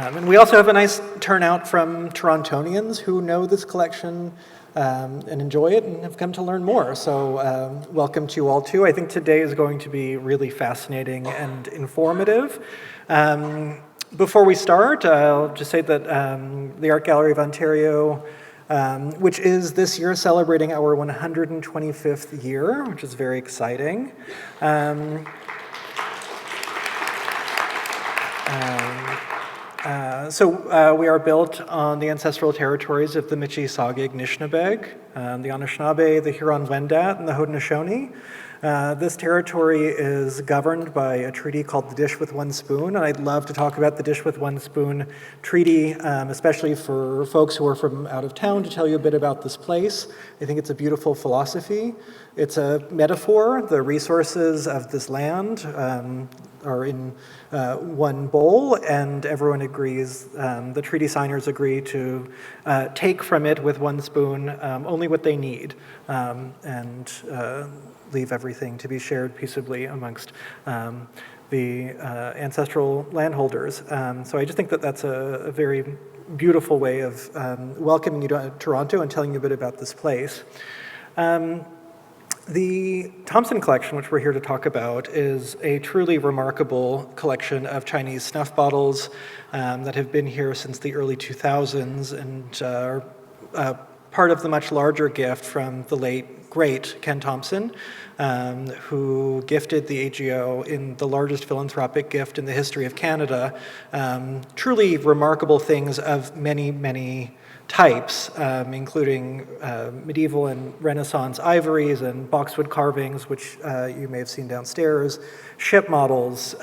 And we also have a nice turnout from Torontonians who know this collection and enjoy it and have come to learn more. So welcome to you all too. I think today is going to be really fascinating and informative. Before we start, I'll just say that the Art Gallery of Ontario, which is this year celebrating our 125th year, which is very exciting. So we are built on the ancestral territories of the Michi-Saagiig Nishnabeg, the Anishinaabe, the Huron-Wendat, and the Haudenosaunee. This territory is governed by a treaty called the Dish with One Spoon, and I'd love to talk about the Dish with One Spoon treaty, especially for folks who are from out of town, to tell you a bit about this place. I think it's a beautiful philosophy. It's a metaphor. The resources of this land are in one bowl, and everyone agrees, the treaty signers agree to take from it with one spoon only what they need, and leave everything to be shared peaceably amongst the ancestral landholders. So I just think that that's a very beautiful way of welcoming you to Toronto and telling you a bit about this place. The Thomson Collection, which we're here to talk about, is a truly remarkable collection of Chinese snuff bottles that have been here since the early 2000s and are part of the much larger gift from the late, great Ken Thomson, who gifted the AGO in the largest philanthropic gift in the history of Canada, truly remarkable things of many, many types, including medieval and Renaissance ivories and boxwood carvings, which you may have seen downstairs, ship models,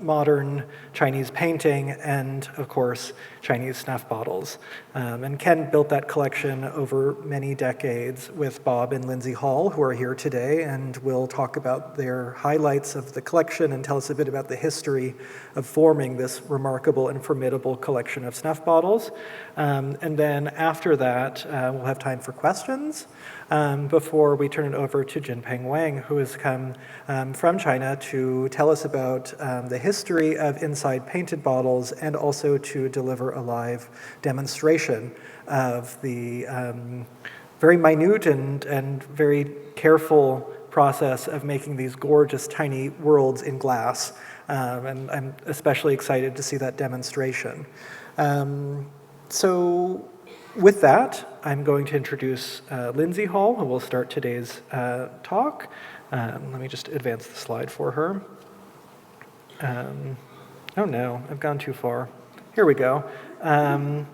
modern Chinese painting, and of course, Chinese snuff bottles. And Ken built that collection over many decades with Bob and Lindsay Hall, who are here today, and will talk about their highlights of the collection and tell us a bit about the history of forming this remarkable and formidable collection of snuff bottles. And then after that, we'll have time for questions before we turn it over to Jinpeng Wang, who has come from China to tell us about the history of inside painted bottles and also to deliver a live demonstration of the very minute and very careful process of making these gorgeous tiny worlds in glass. And I'm especially excited to see that demonstration. So with that, I'm going to introduce Lindsay Hall, who will start today's talk. Let me just advance the slide for her. Oh no, I've gone too far. Here we go. And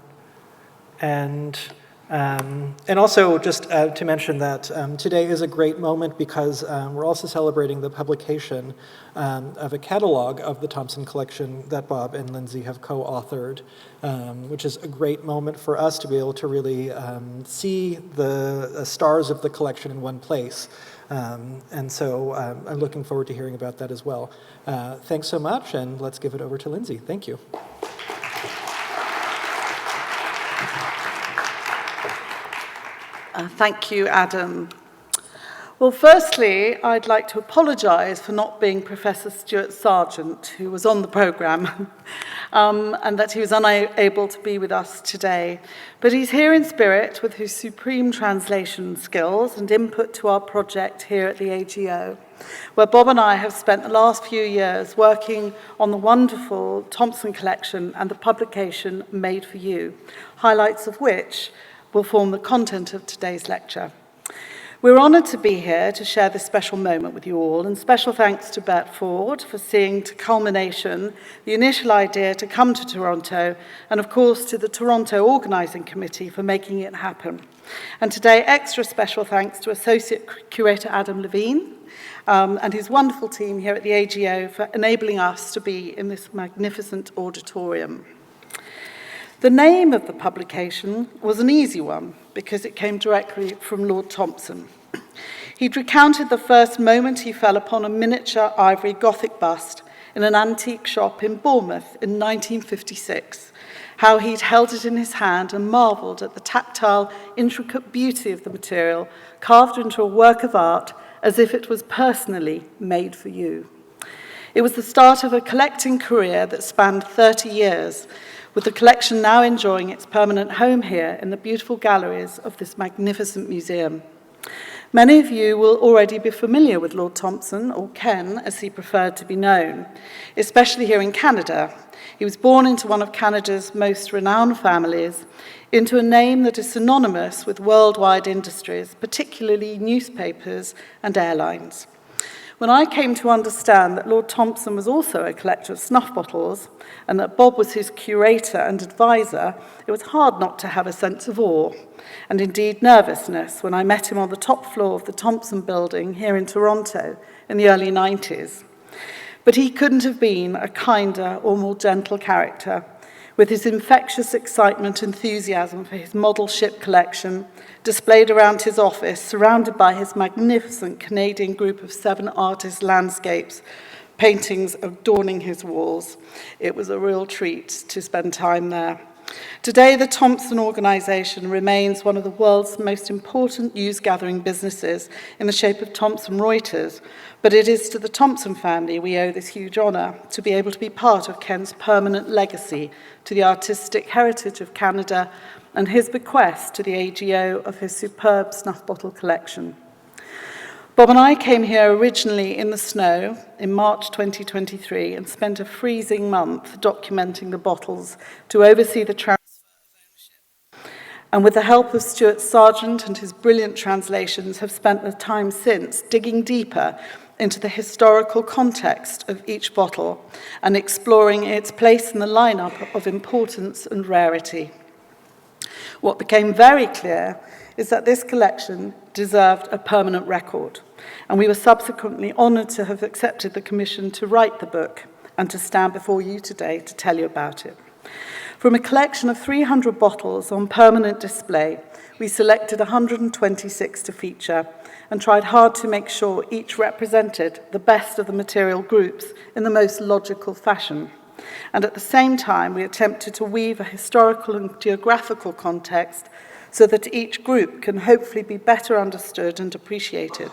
also just to mention that today is a great moment because we're also celebrating the publication of a catalog of the Thomson Collection that Bob and Lindsay have co-authored, which is a great moment for us to be able to really see the stars of the collection in one place. And so I'm looking forward to hearing about that as well. Thanks so much, and let's give it over to Lindsay. Thank you. Thank you, Adam. Well, firstly, I'd like to apologise for not being Professor Stuart Sargent, who was on the programme, and that he was unable to be with us today. But he's here in spirit with his supreme translation skills and input to our project here at the AGO, where Bob and I have spent the last few years working on the wonderful Thomson Collection and the publication Made for You, highlights of which will form the content of today's lecture. We're honoured to be here to share this special moment with you all, and special thanks to Bert Ford for seeing to culmination the initial idea to come to Toronto, and of course to the Toronto Organising Committee for making it happen. And today, extra special thanks to Associate Curator Adam Levine and his wonderful team here at the AGO for enabling us to be in this magnificent auditorium. The name of the publication was an easy one because it came directly from Lord Thomson. He'd recounted the first moment he fell upon a miniature ivory Gothic bust in an antique shop in Bournemouth in 1956, how he'd held it in his hand and marvelled at the tactile, intricate beauty of the material carved into a work of art as if it was personally made for you. It was the start of a collecting career that spanned 30 years, with the collection now enjoying its permanent home here in the beautiful galleries of this magnificent museum. Many of you will already be familiar with Lord Thomson, or Ken as he preferred to be known, especially here in Canada. He was born into one of Canada's most renowned families, into a name that is synonymous with worldwide industries, particularly newspapers and airlines. When I came to understand that Lord Thomson was also a collector of snuff bottles and that Bob was his curator and advisor, it was hard not to have a sense of awe and indeed nervousness when I met him on the top floor of the Thomson building here in Toronto in the early 90s. But he couldn't have been a kinder or more gentle character, with his infectious excitement and enthusiasm for his model ship collection displayed around his office, surrounded by his magnificent Canadian group of 7 artist landscapes, paintings adorning his walls. It was a real treat to spend time there. Today, the Thomson organisation remains one of the world's most important news-gathering businesses in the shape of Thomson Reuters, but it is to the Thomson family we owe this huge honour to be able to be part of Ken's permanent legacy to the artistic heritage of Canada and his bequest to the AGO of his superb snuff bottle collection. Bob and I came here originally in the snow in March 2023 and spent a freezing month documenting the bottles to oversee the transfer of ownership. And with the help of Stuart Sargent and his brilliant translations, have spent the time since digging deeper into the historical context of each bottle and exploring its place in the lineup of importance and rarity. What became very clear is that this collection deserved a permanent record, and we were subsequently honoured to have accepted the commission to write the book and to stand before you today to tell you about it. From a collection of 300 bottles on permanent display, we selected 126 to feature and tried hard to make sure each represented the best of the material groups in the most logical fashion. And at the same time, we attempted to weave a historical and geographical context so that each group can hopefully be better understood and appreciated.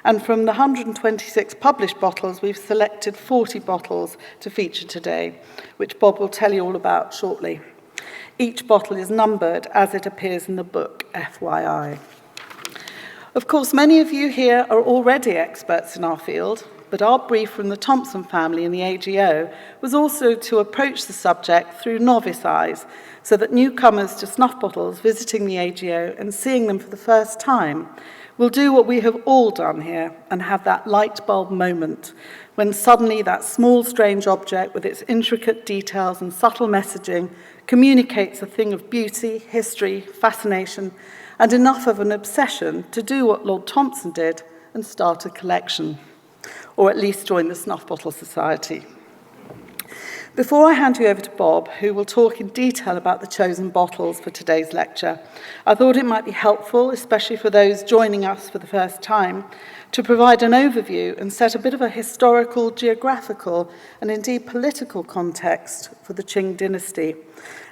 And from the 126 published bottles, we've selected 40 bottles to feature today, which Bob will tell you all about shortly. Each bottle is numbered as it appears in the book, FYI. Of course, many of you here are already experts in our field, but our brief from the Thomson family and the AGO was also to approach the subject through novice eyes, so that newcomers to snuff bottles visiting the AGO and seeing them for the first time will do what we have all done here and have that light bulb moment when suddenly that small strange object with its intricate details and subtle messaging communicates a thing of beauty, history, fascination, and enough of an obsession to do what Lord Thomson did and start a collection, or at least join the Snuff Bottle Society. Before I hand you over to Bob, who will talk in detail about the chosen bottles for today's lecture, I thought it might be helpful, especially for those joining us for the first time, to provide an overview and set a bit of a historical, geographical, and indeed political context for the Qing dynasty,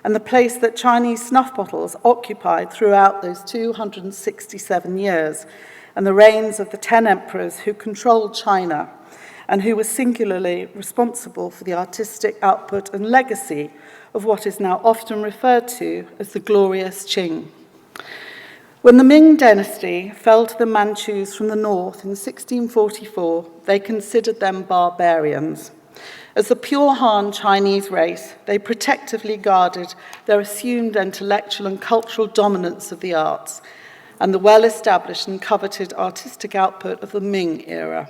and the place that Chinese snuff bottles occupied throughout those 267 years, and the reigns of the 10 emperors who controlled China, and who were singularly responsible for the artistic output and legacy of what is now often referred to as the glorious Qing. When the Ming dynasty fell to the Manchus from the north in 1644, they considered them barbarians. As the pure Han Chinese race, they protectively guarded their assumed intellectual and cultural dominance of the arts and the well-established and coveted artistic output of the Ming era.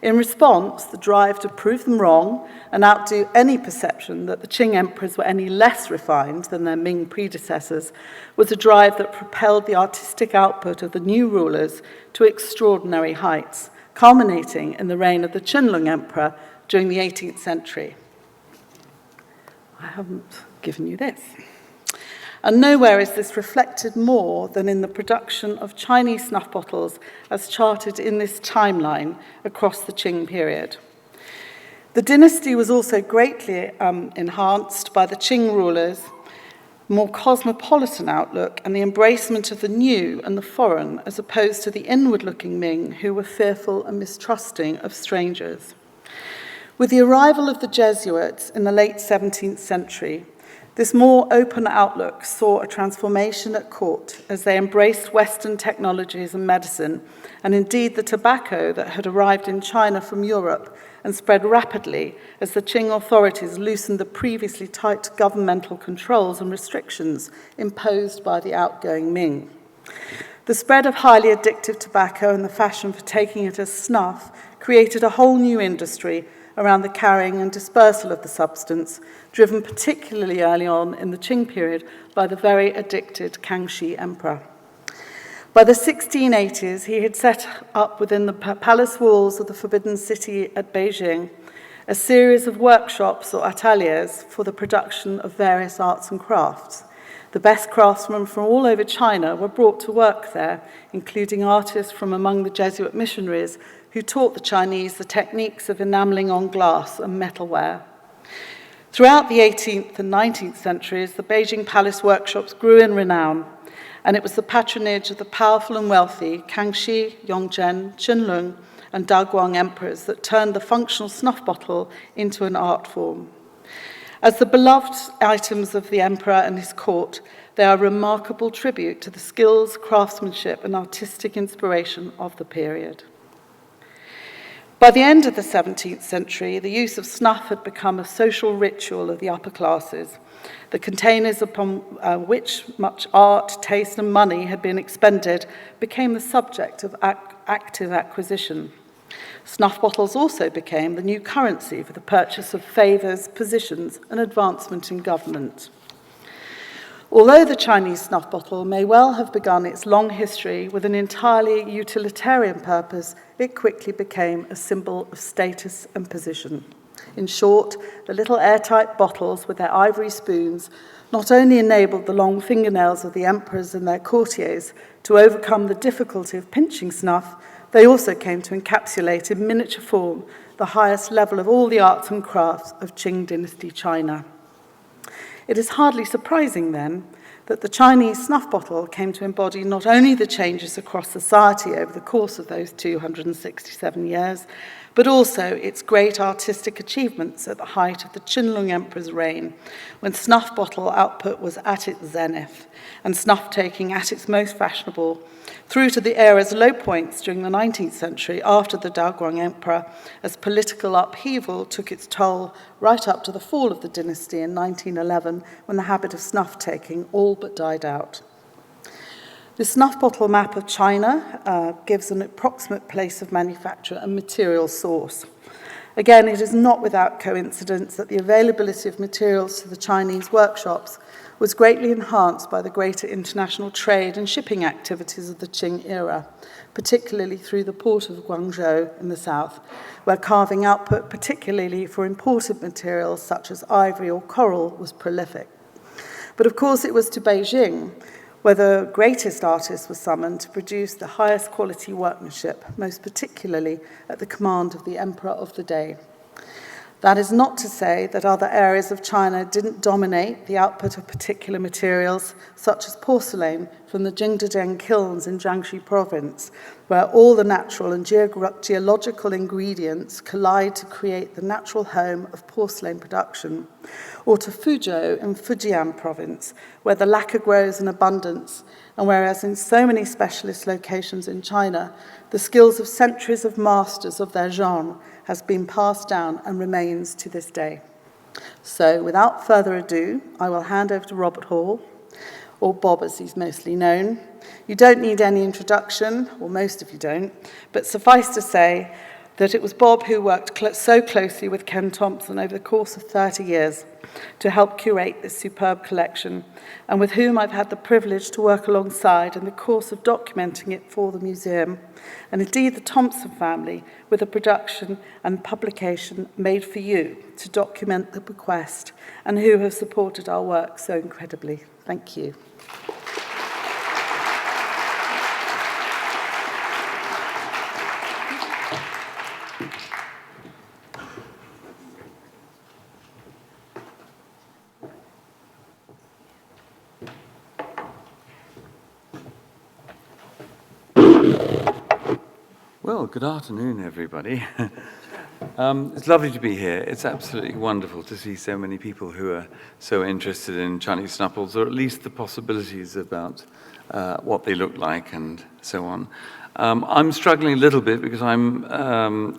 In response, the drive to prove them wrong and outdo any perception that the Qing emperors were any less refined than their Ming predecessors was a drive that propelled the artistic output of the new rulers to extraordinary heights, culminating in the reign of the Qianlong emperor during the 18th century. I haven't given you this. And nowhere is this reflected more than in the production of Chinese snuff bottles as charted in this timeline across the Qing period. The dynasty was also greatly enhanced by the Qing rulers' more cosmopolitan outlook and the embracement of the new and the foreign, as opposed to the inward-looking Ming, who were fearful and mistrusting of strangers. With the arrival of the Jesuits in the late 17th century, This more open outlook saw a transformation at court as they embraced Western technologies and medicine, and indeed the tobacco that had arrived in China from Europe and spread rapidly as the Qing authorities loosened the previously tight governmental controls and restrictions imposed by the outgoing Ming. The spread of highly addictive tobacco and the fashion for taking it as snuff created a whole new industry around the carrying and dispersal of the substance, driven particularly early on in the Qing period by the very addicted Kangxi emperor. By the 1680s, he had set up within the palace walls of the Forbidden City at Beijing a series of workshops or ateliers for the production of various arts and crafts. The best craftsmen from all over China were brought to work there, including artists from among the Jesuit missionaries who taught the Chinese the techniques of enameling on glass and metalware. Throughout the 18th and 19th centuries, the Beijing palace workshops grew in renown, and it was the patronage of the powerful and wealthy Kangxi, Yongzhen, Qinlong, and Daguang emperors that turned the functional snuff bottle into an art form. As the beloved items of the emperor and his court, they are a remarkable tribute to the skills, craftsmanship, and artistic inspiration of the period. By the end of the 17th century, the use of snuff had become a social ritual of the upper classes. The containers upon which much art, taste, and money had been expended became the subject of active acquisition. Snuff bottles also became the new currency for the purchase of favours, positions, and advancement in government. Although the Chinese snuff bottle may well have begun its long history with an entirely utilitarian purpose, it quickly became a symbol of status and position. In short, the little airtight bottles with their ivory spoons not only enabled the long fingernails of the emperors and their courtiers to overcome the difficulty of pinching snuff, they also came to encapsulate in miniature form the highest level of all the arts and crafts of Qing dynasty China. It is hardly surprising, then, that the Chinese snuff bottle came to embody not only the changes across society over the course of those 267 years, but also its great artistic achievements at the height of the Qinlong Emperor's reign, when snuff bottle output was at its zenith and snuff-taking at its most fashionable, through to the era's low points during the 19th century after the Daguang Emperor, as political upheaval took its toll right up to the fall of the dynasty in 1911, when the habit of snuff-taking all but died out. The snuff bottle map of China gives an approximate place of manufacture and material source. Again, it is not without coincidence that the availability of materials to the Chinese workshops was greatly enhanced by the greater international trade and shipping activities of the Qing era, particularly through the port of Guangzhou in the south, where carving output, particularly for imported materials such as ivory or coral, was prolific. But of course it was to Beijing where the greatest artists were summoned to produce the highest quality workmanship, most particularly at the command of the emperor of the day. That is not to say that other areas of China didn't dominate the output of particular materials, such as porcelain from the Jingdezheng kilns in Jiangxi province, where all the natural and geological ingredients collide to create the natural home of porcelain production, or to Fuzhou in Fujian province, where the lacquer grows in abundance, and whereas in so many specialist locations in China, the skills of centuries of masters of their genre has been passed down and remains to this day. So, without further ado, I will hand over to Robert Hall, or Bob as he's mostly known. You don't need any introduction, or most of you don't, but suffice to say that it was Bob who worked so closely with Ken Thomson over the course of 30 years to help curate this superb collection, and with whom I've had the privilege to work alongside in the course of documenting it for the museum, and indeed the Thomson family, with a production and publication made for you to document the bequest, and who have supported our work so incredibly. Thank you. Well, good afternoon, everybody. It's lovely to be here. It's absolutely wonderful to see so many people who are so interested in Chinese snuff bottles, or at least the possibilities about what they look like and so on. I'm struggling a little bit because I'm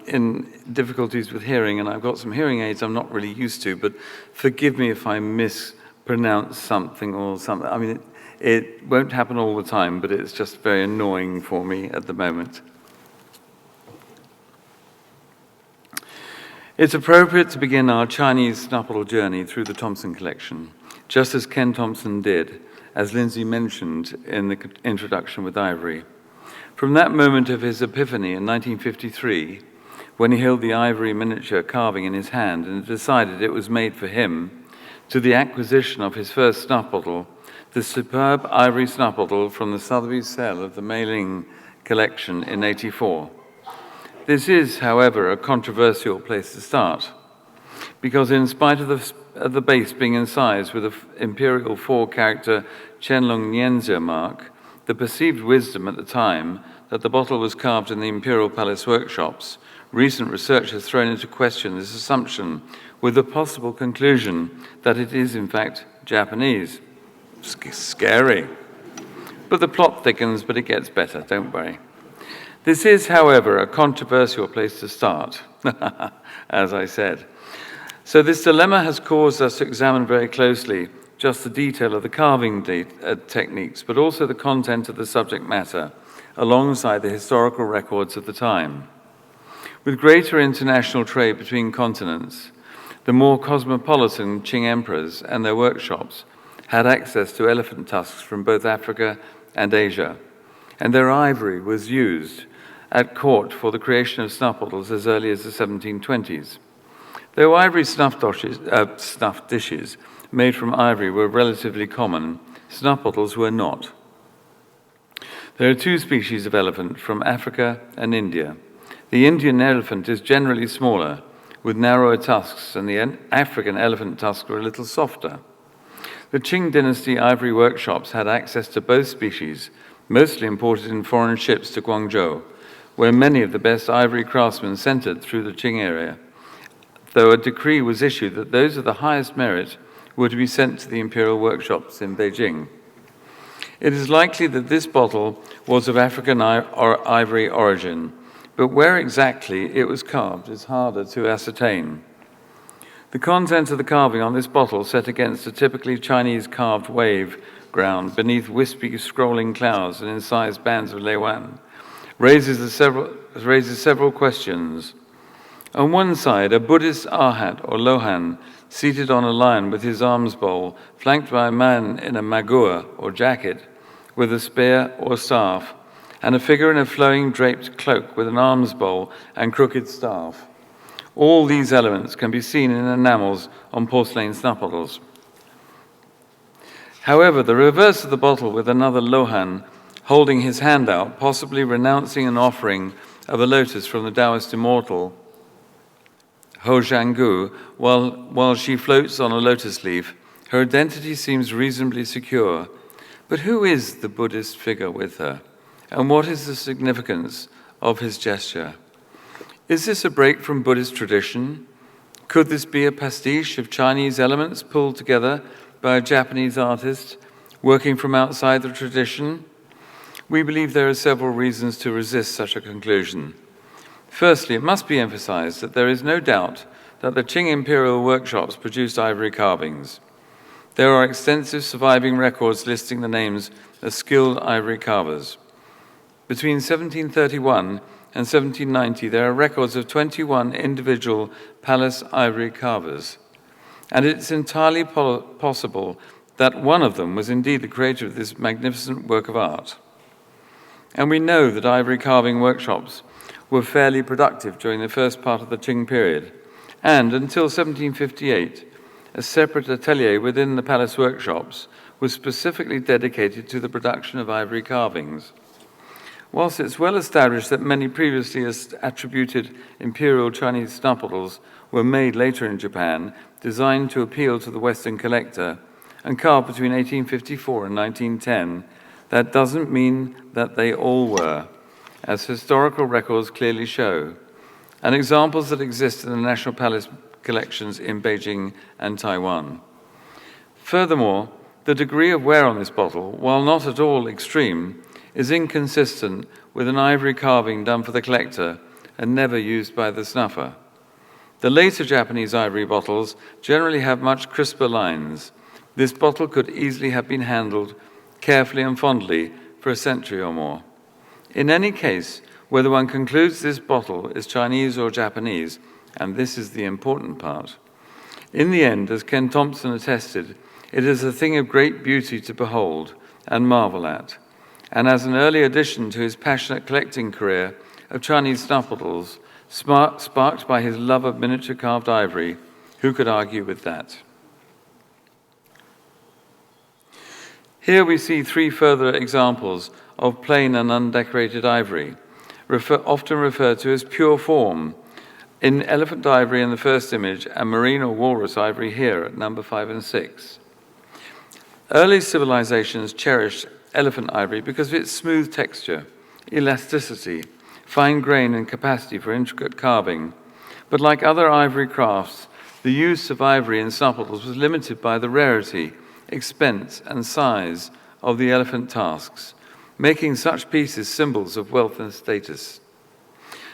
in difficulties with hearing, and I've got some hearing aids I'm not really used to, but forgive me if I mispronounce something or something. I mean, it won't happen all the time, but it's just very annoying for me at the moment. It's appropriate to begin our Chinese snuff bottle journey through the Thomson Collection, just as Ken Thomson did, as Lindsay mentioned in the introduction with Ivory. From that moment of his epiphany in 1953, when he held the ivory miniature carving in his hand and decided it was made for him, to the acquisition of his first snuff bottle, the superb ivory snuff bottle from the Sotheby's sale of the Mei Ling collection in '84. This is, however, a controversial place to start, because in spite of the base being incised with an imperial 4-character Qianlong Nianzi mark, the perceived wisdom at the time that the bottle was carved in the Imperial Palace workshops, recent research has thrown into question this assumption with the possible conclusion that it is in fact Japanese. Scary. But the plot thickens, but it gets better, don't worry. This is, however, a controversial place to start, as I said. So this dilemma has caused us to examine very closely just the detail of the carving techniques, but also the content of the subject matter, alongside the historical records of the time. With greater international trade between continents, the more cosmopolitan Qing emperors and their workshops had access to elephant tusks from both Africa and Asia, and their ivory was used at court for the creation of snuff bottles as early as the 1720s. Though ivory snuff dishes made from ivory were relatively common, snuff bottles were not. There are 2 species of elephant from Africa and India. The Indian elephant is generally smaller, with narrower tusks, and the African elephant tusks were a little softer. The Qing dynasty ivory workshops had access to both species, mostly imported in foreign ships to Guangzhou, where many of the best ivory craftsmen centered through the Qing area, though a decree was issued that those of the highest merit were to be sent to the imperial workshops in Beijing. It is likely that this bottle was of African or ivory origin, but where exactly it was carved is harder to ascertain. The content of the carving on this bottle, set against a typically Chinese carved wave ground beneath wispy scrolling clouds and incised bands of leiwan, raises several questions. On one side, a Buddhist arhat or lohan seated on a lion with his arms bowl, flanked by a man in a magua or jacket with a spear or staff, and a figure in a flowing draped cloak with an alms bowl and crooked staff. All these elements can be seen in enamels on porcelain snuff bottles. However, the reverse of the bottle with another lohan holding his hand out, possibly renouncing an offering of a lotus from the Taoist immortal Ho Zhanggu, while she floats on a lotus leaf, her identity seems reasonably secure. But who is the Buddhist figure with her? And what is the significance of his gesture? Is this a break from Buddhist tradition? Could this be a pastiche of Chinese elements pulled together by a Japanese artist working from outside the tradition? We believe there are several reasons to resist such a conclusion. Firstly, it must be emphasized that there is no doubt that the Qing imperial workshops produced ivory carvings. There are extensive surviving records listing the names of skilled ivory carvers. Between 1731 and 1790, there are records of 21 individual palace ivory carvers, and it's entirely possible that one of them was indeed the creator of this magnificent work of art. And we know that ivory carving workshops were fairly productive during the first part of the Qing period, and until 1758, a separate atelier within the palace workshops was specifically dedicated to the production of ivory carvings. Whilst it's well established that many previously attributed imperial Chinese snuff bottles were made later in Japan, designed to appeal to the Western collector, and carved between 1854 and 1910, that doesn't mean that they all were, as historical records clearly show. and examples that exist in the National Palace collections in Beijing and Taiwan. Furthermore, the degree of wear on this bottle, while not at all extreme, is inconsistent with an ivory carving done for the collector and never used by the snuffer. The later Japanese ivory bottles generally have much crisper lines. This bottle could easily have been handled carefully and fondly for a century or more. In any case, whether one concludes this bottle is Chinese or Japanese, and this is the important part, in the end, as Ken Thomson attested, it is a thing of great beauty to behold and marvel at. And as an early addition to his passionate collecting career of Chinese snuff bottles, sparked by his love of miniature carved ivory, who could argue with that? Here we see three further examples of plain and undecorated ivory, often referred to as pure form, in elephant ivory in the first image and marine or walrus ivory here at number 5 and 6. Early civilizations cherished elephant ivory because of its smooth texture, elasticity, fine grain and capacity for intricate carving. But like other ivory crafts, the use of ivory in snuff bottles was limited by the rarity, expense and size of the elephant tasks, making such pieces symbols of wealth and status.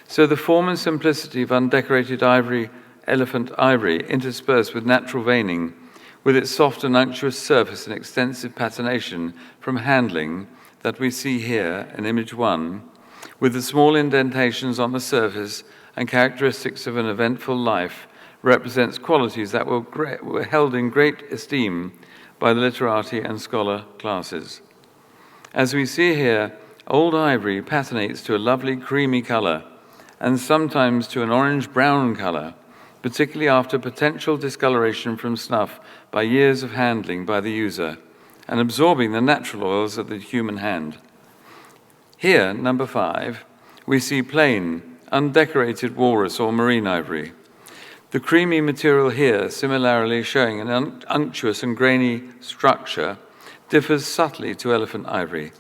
So the form and simplicity of undecorated ivory, elephant ivory, interspersed with natural veining, with its soft and unctuous surface and extensive patination from handling that we see here in image 1, with the small indentations on the surface and characteristics of an eventful life, represents qualities that were held in great esteem by the literati and scholar classes. As we see here, old ivory patinates to a lovely creamy color, and sometimes to an orange-brown color, particularly after potential discoloration from snuff by years of handling by the user, and absorbing the natural oils of the human hand. Here, number 5, we see plain, undecorated walrus or marine ivory. The creamy material here, similarly showing an unctuous and grainy structure, differs subtly to elephant ivory,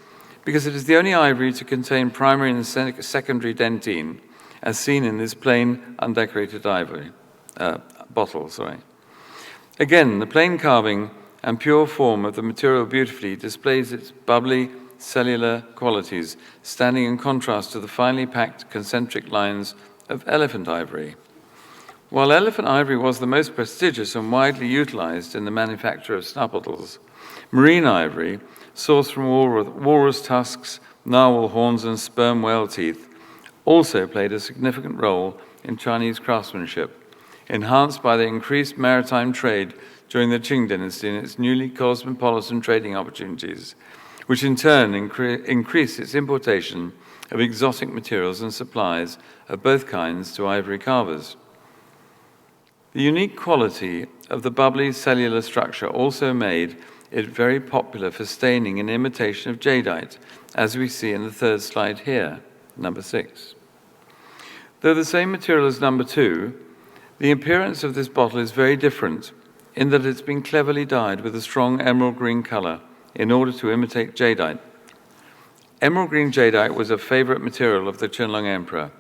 because it is the only ivory to contain primary and secondary dentine, as seen in this plain, undecorated ivory bottle. Again, the plain carving and pure form of the material beautifully displays its bubbly, cellular qualities, standing in contrast to the finely packed concentric lines of elephant ivory. While elephant ivory was the most prestigious and widely utilized in the manufacture of snuff bottles, marine ivory, sourced from walrus tusks, narwhal horns, and sperm whale teeth, also played a significant role in Chinese craftsmanship, enhanced by the increased maritime trade during the Qing dynasty and its newly cosmopolitan trading opportunities, which in turn increased its importation of exotic materials and supplies of both kinds to ivory carvers. The unique quality of the bubbly cellular structure also made it very popular for staining in imitation of jadeite, as we see in the third slide here, number 6. Though the same material as number 2, the appearance of this bottle is very different in that it's been cleverly dyed with a strong emerald green color in order to imitate jadeite. Emerald green jadeite was a favorite material of the Qianlong Emperor,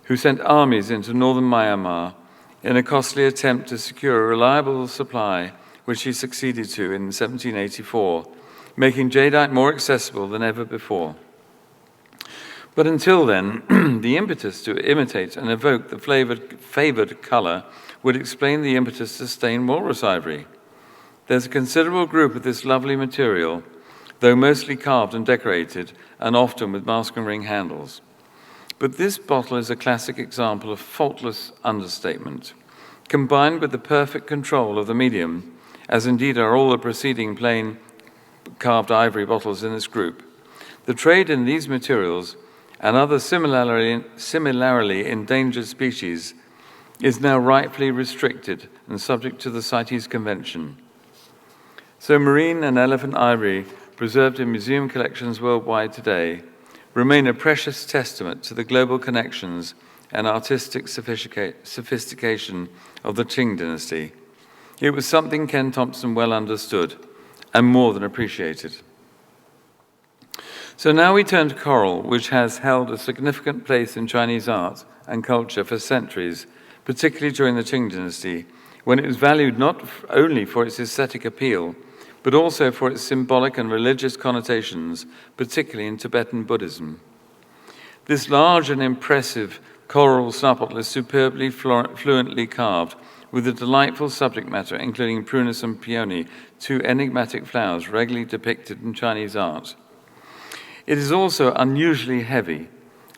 who sent armies into northern Myanmar in a costly attempt to secure a reliable supply, which he succeeded to in 1784, making jadeite more accessible than ever before. But until then, the impetus to imitate and evoke the favored color would explain the impetus to stain walrus ivory. There's a considerable group of this lovely material, though mostly carved and decorated, and often with mask and ring handles. But this bottle is a classic example of faultless understatement, combined with the perfect control of the medium, as indeed are all the preceding plain carved ivory bottles in this group. The trade in these materials and other similarly endangered species is now rightfully restricted and subject to the CITES Convention. So marine and elephant ivory, preserved in museum collections worldwide today, remain a precious testament to the global connections and artistic sophistication of the Qing dynasty. It was something Ken Thomson well understood and more than appreciated. So now we turn to coral, which has held a significant place in Chinese art and culture for centuries, particularly during the Qing dynasty, when it was valued not only for its aesthetic appeal, but also for its symbolic and religious connotations, particularly in Tibetan Buddhism. This large and impressive coral snuff bottle is superbly fluently carved, with a delightful subject matter, including prunus and peony, two enigmatic flowers regularly depicted in Chinese art. It is also unusually heavy.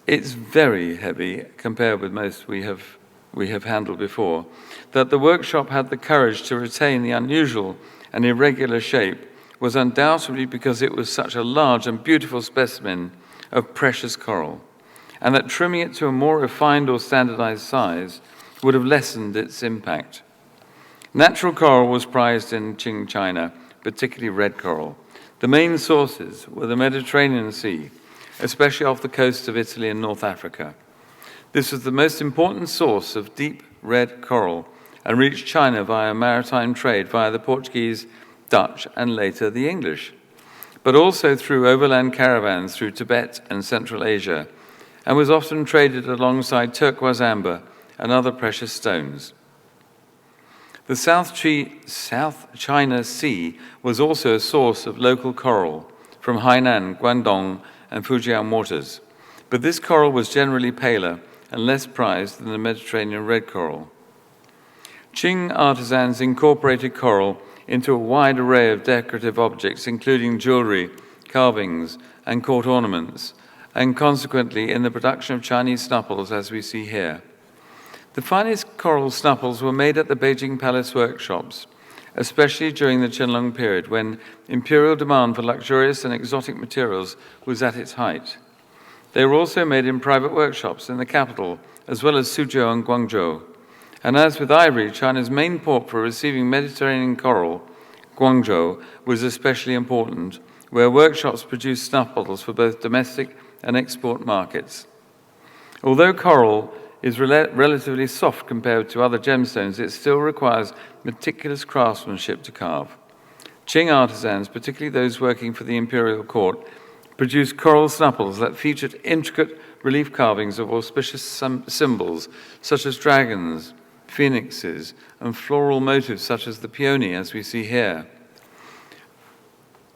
It's very heavy compared with most we have handled before. That the workshop had the courage to retain the unusual and irregular shape was undoubtedly because it was such a large and beautiful specimen of precious coral, and that trimming it to a more refined or standardized size would have lessened its impact. Natural coral was prized in Qing China, particularly red coral. The main sources were the Mediterranean Sea, especially off the coast of Italy and North Africa. This was the most important source of deep red coral and reached China via maritime trade via the Portuguese, Dutch, and later the English, but also through overland caravans through Tibet and Central Asia, and was often traded alongside turquoise amber and other precious stones. The South China Sea was also a source of local coral from Hainan, Guangdong, and Fujian waters, but this coral was generally paler and less prized than the Mediterranean red coral. Qing artisans incorporated coral into a wide array of decorative objects, including jewelry, carvings, and court ornaments, and consequently in the production of Chinese snuff bottles as we see here. The finest coral snuff bottles were made at the Beijing Palace workshops, especially during the Qianlong period, when imperial demand for luxurious and exotic materials was at its height. They were also made in private workshops in the capital, as well as Suzhou and Guangzhou. And as with ivory, China's main port for receiving Mediterranean coral, Guangzhou, was especially important, where workshops produced snuff bottles for both domestic and export markets. Although coral is relatively soft compared to other gemstones, it still requires meticulous craftsmanship to carve. Qing artisans, particularly those working for the imperial court, produced coral snuff bottles that featured intricate relief carvings of auspicious symbols such as dragons, phoenixes, and floral motifs such as the peony, as we see here.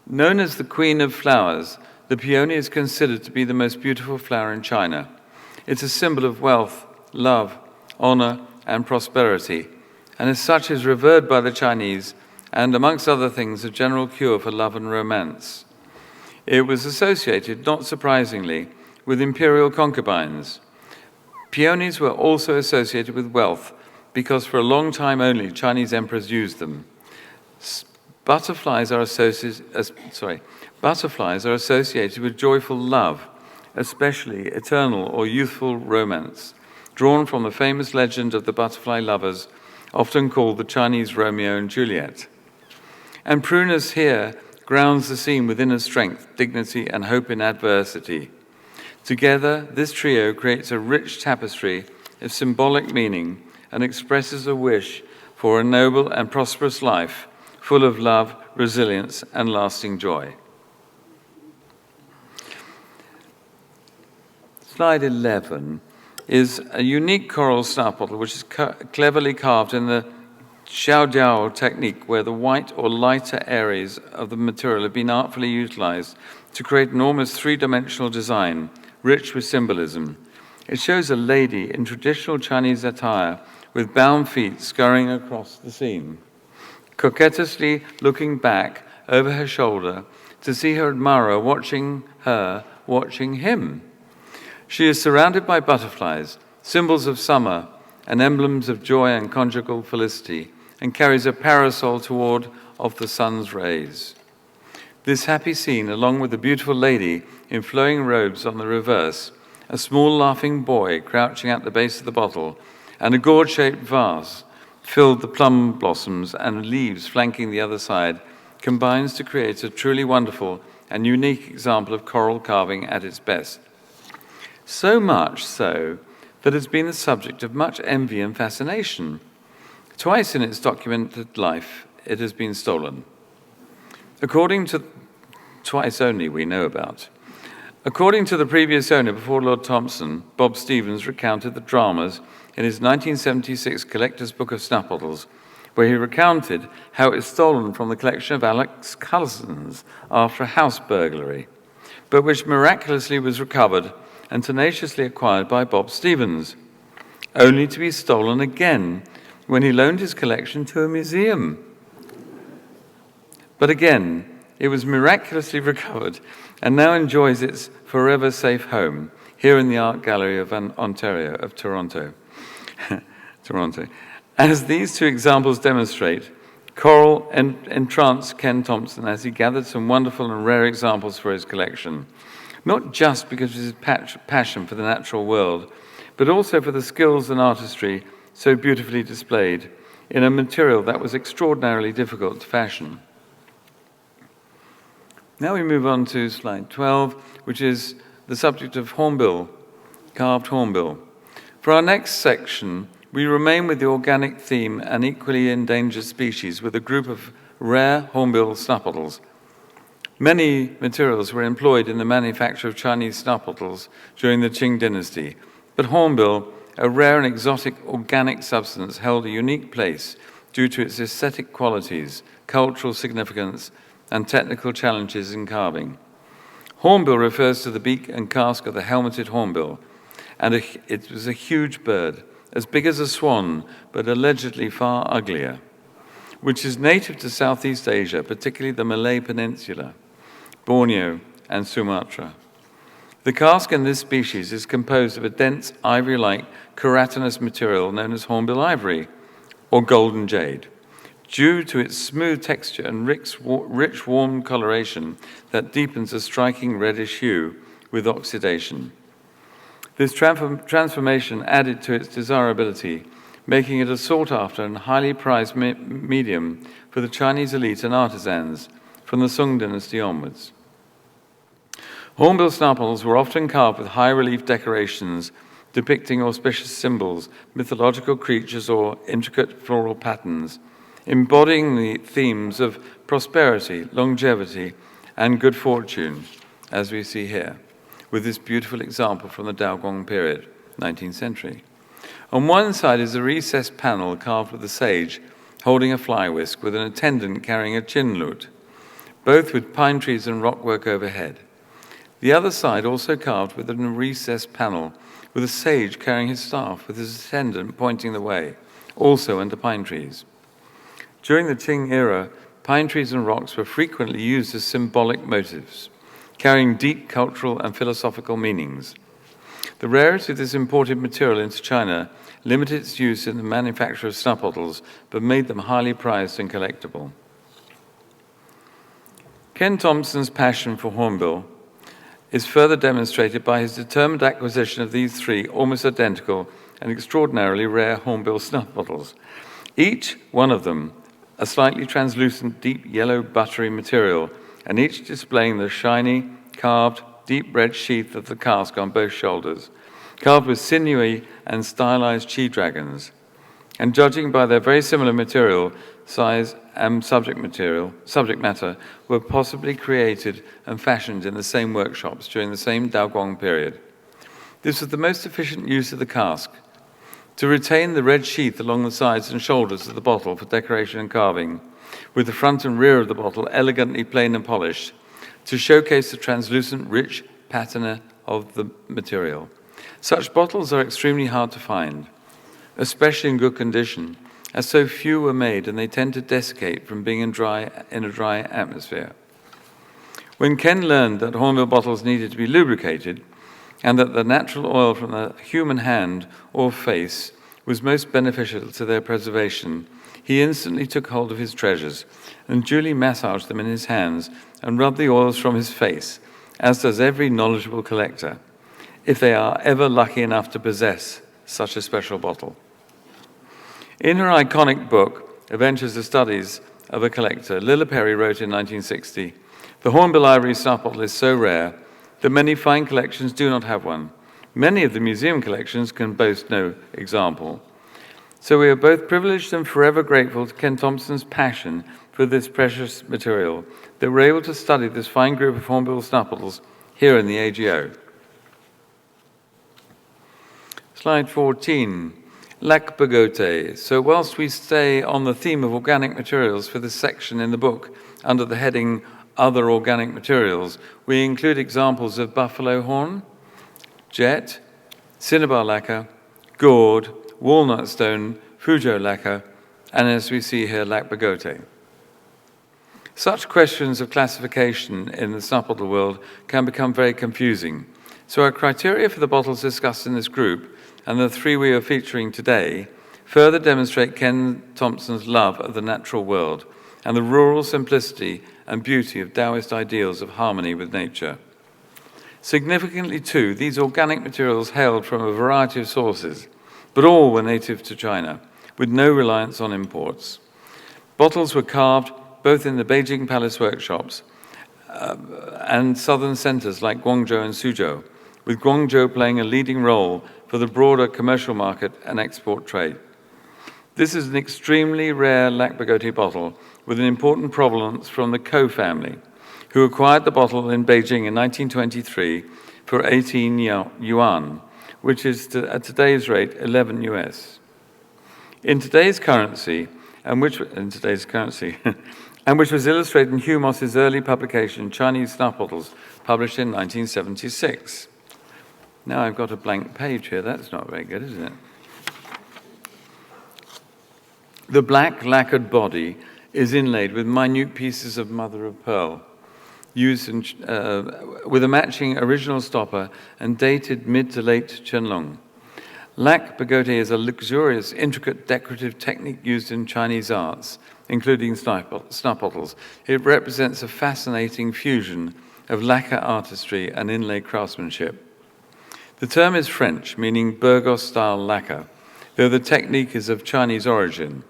Known as the Queen of Flowers, the peony is considered to be the most beautiful flower in China. It's a symbol of wealth, love, honor, and prosperity, and as such is revered by the Chinese and, amongst other things, a general cure for love and romance. It was associated, not surprisingly, with imperial concubines. Peonies were also associated with wealth because for a long time only Chinese emperors used them. Butterflies are associated with joyful love, especially eternal or youthful romance, drawn from the famous legend of the butterfly lovers, often called the Chinese Romeo and Juliet. And prunus here grounds the scene with inner strength, dignity, and hope in adversity. Together, this trio creates a rich tapestry of symbolic meaning and expresses a wish for a noble and prosperous life, full of love, resilience, and lasting joy. Slide 11 is a unique coral snuff bottle which is cleverly carved in the xiaojiao technique, where the white or lighter areas of the material have been artfully utilized to create an almost three-dimensional design, rich with symbolism. It shows a lady in traditional Chinese attire with bound feet scurrying across the scene, coquettously looking back over her shoulder to see her admirer watching him. She is surrounded by butterflies, symbols of summer and emblems of joy and conjugal felicity, and carries a parasol toward of the sun's rays. This happy scene, along with the beautiful lady in flowing robes on the reverse, a small laughing boy crouching at the base of the bottle, and a gourd-shaped vase filled with plum blossoms and leaves flanking the other side, combines to create a truly wonderful and unique example of coral carving at its best. So much so that it's been the subject of much envy and fascination. Twice in its documented life, it has been stolen. According to twice only we know about. According to the previous owner before Lord Thomson, Bob Stevens recounted the dramas in his 1976 Collector's Book of Snuff Bottles, where he recounted how it was stolen from the collection of Alex Cullison's after a house burglary, but which miraculously was recovered and tenaciously acquired by Bob Stevens, only to be stolen again when he loaned his collection to a museum. But again, it was miraculously recovered and now enjoys its forever safe home here in the Art Gallery of Toronto. Toronto. As these two examples demonstrate, Coral entranced Ken Thomson as he gathered some wonderful and rare examples for his collection, not just because of his passion for the natural world, but also for the skills and artistry so beautifully displayed in a material that was extraordinarily difficult to fashion. Now we move on to slide 12, which is the subject of hornbill, carved hornbill. For our next section, we remain with the organic theme and equally endangered species with a group of rare hornbill snuff bottles. Many materials were employed in the manufacture of Chinese snuff bottles during the Qing dynasty, but hornbill, a rare and exotic organic substance, held a unique place due to its aesthetic qualities, cultural significance, and technical challenges in carving. Hornbill refers to the beak and casque of the helmeted hornbill, and it was a huge bird, as big as a swan, but allegedly far uglier, which is native to Southeast Asia, particularly the Malay Peninsula, Borneo, and Sumatra. The casque in this species is composed of a dense ivory-like keratinous material known as hornbill ivory, or golden jade, due to its smooth texture and rich warm coloration that deepens a striking reddish hue with oxidation. This transformation added to its desirability, making it a sought-after and highly prized medium for the Chinese elite and artisans from the Song dynasty onwards. Hornbill snuff bottles were often carved with high-relief decorations depicting auspicious symbols, mythological creatures, or intricate floral patterns, embodying the themes of prosperity, longevity, and good fortune, as we see here, with this beautiful example from the Daogong period, 19th century. On one side is a recessed panel carved with a sage holding a fly whisk with an attendant carrying a chin lute, both with pine trees and rockwork overhead. The other side also carved with a recessed panel with a sage carrying his staff with his attendant pointing the way, also under pine trees. During the Qing era, pine trees and rocks were frequently used as symbolic motifs, carrying deep cultural and philosophical meanings. The rarity of this imported material into China limited its use in the manufacture of snuff bottles, but made them highly prized and collectible. Ken Thomson's passion for hornbill is further demonstrated by his determined acquisition of these three almost identical and extraordinarily rare hornbill snuff bottles, each one of them a slightly translucent, deep yellow buttery material, and each displaying the shiny, carved, deep red sheath of the casque on both shoulders, carved with sinewy and stylized chi-dragons. And judging by their very similar material, size, and subject matter, were possibly created and fashioned in the same workshops during the same Daogong period. This was the most efficient use of the casque, to retain the red sheath along the sides and shoulders of the bottle for decoration and carving, with the front and rear of the bottle elegantly plain and polished, to showcase the translucent, rich patina of the material. Such bottles are extremely hard to find, especially in good condition, as so few were made and they tend to desiccate from being in a dry atmosphere. When Ken learned that hornbill bottles needed to be lubricated, and that the natural oil from the human hand or face was most beneficial to their preservation, he instantly took hold of his treasures and duly massaged them in his hands and rubbed the oils from his face, as does every knowledgeable collector, if they are ever lucky enough to possess such a special bottle. In her iconic book, Adventures of Studies of a Collector, Lilla Perry wrote in 1960, "The hornbill ivory snuff bottle is so rare that many fine collections do not have one. Many of the museum collections can boast no example." So we are both privileged and forever grateful to Ken Thomson's passion for this precious material, that we're able to study this fine group of hornbill snuff bottles here in the AGO. Slide 14, lac bagote. So whilst we stay on the theme of organic materials for this section in the book under the heading Other Organic Materials, we include examples of buffalo horn, jet, cinnabar lacquer, gourd, walnut stone, Fuzhou lacquer, and as we see here, lac bagote. Such questions of classification in the snuff bottle world can become very confusing. So our criteria for the bottles discussed in this group and the three we are featuring today further demonstrate Ken Thompson's love of the natural world and the rural simplicity and beauty of Taoist ideals of harmony with nature. Significantly too, these organic materials hailed from a variety of sources, but all were native to China, with no reliance on imports. Bottles were carved both in the Beijing Palace workshops and southern centers like Guangzhou and Suzhou, with Guangzhou playing a leading role for the broader commercial market and export trade. This is an extremely rare lac bagote bottle with an important provenance from the Ko family, who acquired the bottle in Beijing in 1923 for 18 yuan, which is at today's rate 11 US. In today's currency, and which was illustrated in Hugh Moss's early publication, Chinese Snuff Bottles, published in 1976. Now I've got a blank page here. That's not very good, is it? The black lacquered body is inlaid with minute pieces of mother of pearl, used with a matching original stopper and dated mid to late Qianlong. Lac bagote is a luxurious, intricate decorative technique used in Chinese arts, including snuff bottles. It represents a fascinating fusion of lacquer artistry and inlay craftsmanship. The term is French, meaning Burgos-style lacquer, though the technique is of Chinese origin.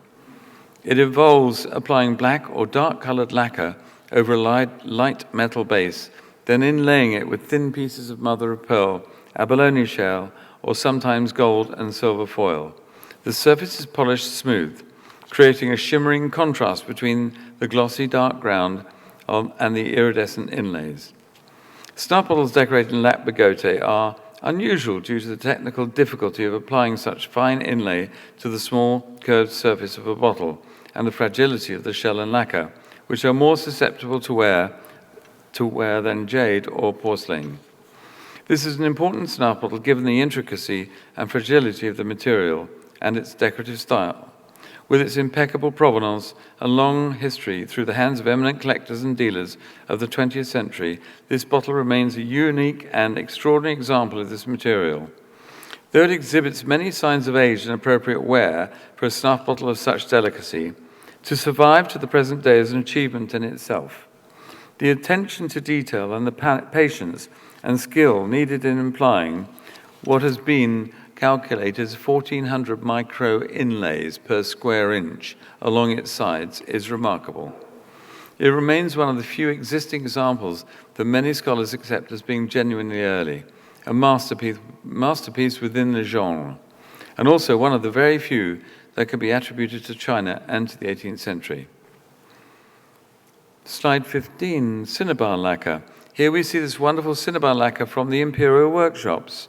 It involves applying black or dark-colored lacquer over a light metal base, then inlaying it with thin pieces of mother of pearl, abalone shell, or sometimes gold and silver foil. The surface is polished smooth, creating a shimmering contrast between the glossy dark ground and the iridescent inlays. Snuff bottles decorated in lac bagote are unusual due to the technical difficulty of applying such fine inlay to the small curved surface of a bottle and the fragility of the shell and lacquer, which are more susceptible to wear than jade or porcelain. This is an important snuff bottle given the intricacy and fragility of the material and its decorative style. With its impeccable provenance and long history through the hands of eminent collectors and dealers of the 20th century, this bottle remains a unique and extraordinary example of this material. Though it exhibits many signs of age and appropriate wear for a snuff bottle of such delicacy, to survive to the present day is an achievement in itself. The attention to detail and the patience and skill needed in applying what has been calculated as 1,400 micro inlays per square inch along its sides is remarkable. It remains one of the few existing examples that many scholars accept as being genuinely early, a masterpiece within the genre, and also one of the very few that can be attributed to China and to the 18th century. Slide 15, cinnabar lacquer. Here we see this wonderful cinnabar lacquer from the imperial workshops,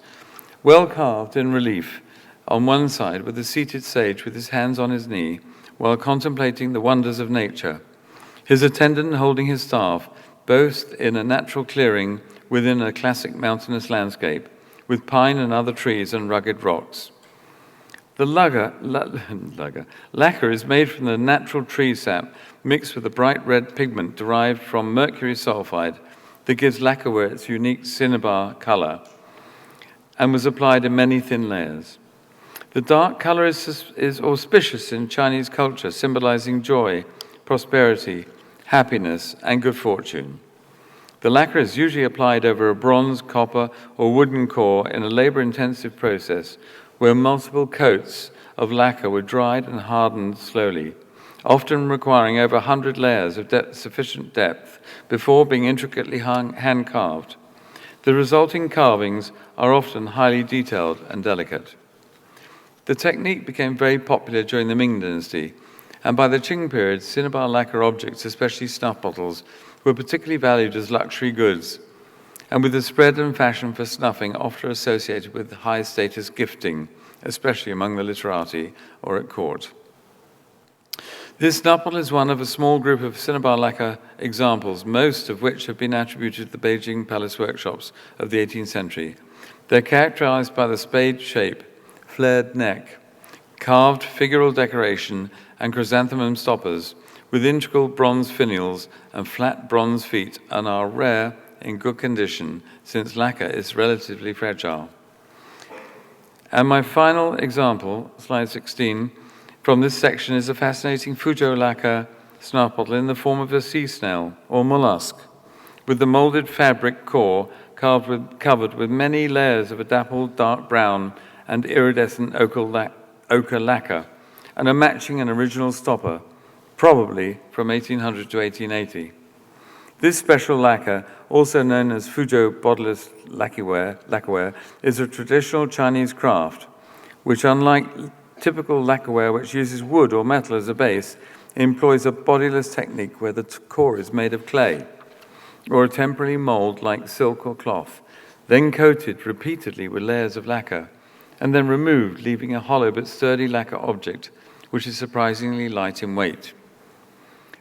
well carved in relief on one side with a seated sage with his hands on his knee while contemplating the wonders of nature, his attendant holding his staff, both in a natural clearing within a classic mountainous landscape with pine and other trees and rugged rocks. The lacquer is made from the natural tree sap mixed with a bright red pigment derived from mercury sulfide that gives lacquerware its unique cinnabar color and was applied in many thin layers. The dark color is auspicious in Chinese culture, symbolizing joy, prosperity, happiness, and good fortune. The lacquer is usually applied over a bronze, copper, or wooden core in a labor-intensive process where multiple coats of lacquer were dried and hardened slowly, often requiring over 100 layers of sufficient depth before being intricately hand-carved. The resulting carvings are often highly detailed and delicate. The technique became very popular during the Ming Dynasty, and by the Qing period, cinnabar lacquer objects, especially snuff bottles, were particularly valued as luxury goods, and with the spread and fashion for snuffing often associated with high-status gifting, especially among the literati or at court. This snuff bottle is one of a small group of cinnabar lacquer examples, most of which have been attributed to the Beijing palace workshops of the 18th century. They're characterized by the spade shape, flared neck, carved figural decoration, and chrysanthemum stoppers, with integral bronze finials and flat bronze feet, and are rare in good condition, since lacquer is relatively fragile. And my final example, slide 16, from this section is a fascinating Fuzhou lacquer snuff bottle in the form of a sea snail or mollusk, with the molded fabric core covered with many layers of a dappled dark brown and iridescent ochre lacquer, and a matching and original stopper, probably from 1800 to 1880. This special lacquer, also known as Fuzhou bodiless lacquerware, is a traditional Chinese craft, which, unlike typical lacquerware which uses wood or metal as a base, employs a bodiless technique where the core is made of clay or a temporary mold like silk or cloth, then coated repeatedly with layers of lacquer, and then removed, leaving a hollow but sturdy lacquer object, which is surprisingly light in weight.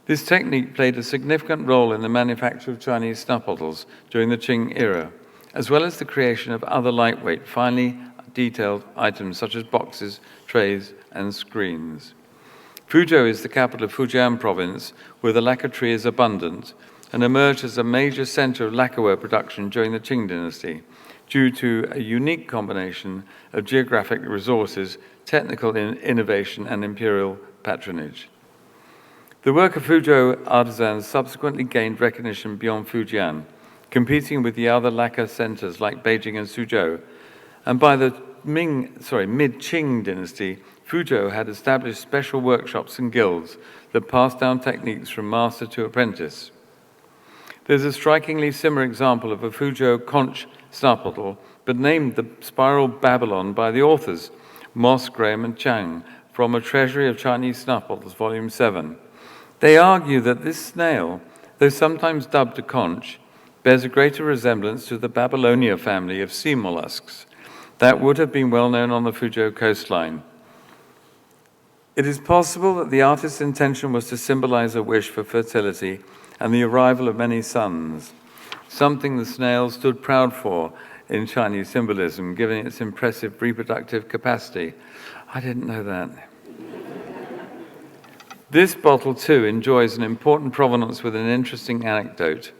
This technique played a significant role in the manufacture of Chinese snuff bottles during the Qing era, as well as the creation of other lightweight, finely detailed items such as boxes, trays, and screens. Fuzhou is the capital of Fujian province, where the lacquer tree is abundant, and emerged as a major center of lacquerware production during the Qing dynasty, due to a unique combination of geographic resources, technical innovation, and imperial patronage. The work of Fuzhou artisans subsequently gained recognition beyond Fujian, competing with the other lacquer centers like Beijing and Suzhou. And by the mid-Qing dynasty, Fuzhou had established special workshops and guilds that passed down techniques from master to apprentice. There's a strikingly similar example of a Fuzhou conch snuff bottle, but named the Spiral Babylon by the authors, Moss, Graham, and Chang, from A Treasury of Chinese Snuff Bottles, Volume 7. They argue that this snail, though sometimes dubbed a conch, bears a greater resemblance to the Babylonia family of sea mollusks that would have been well known on the Fuzhou coastline. It is possible that the artist's intention was to symbolize a wish for fertility and the arrival of many sons, something the snail stood proud for in Chinese symbolism, given its impressive reproductive capacity. I didn't know that. This bottle, too, enjoys an important provenance with an interesting anecdote.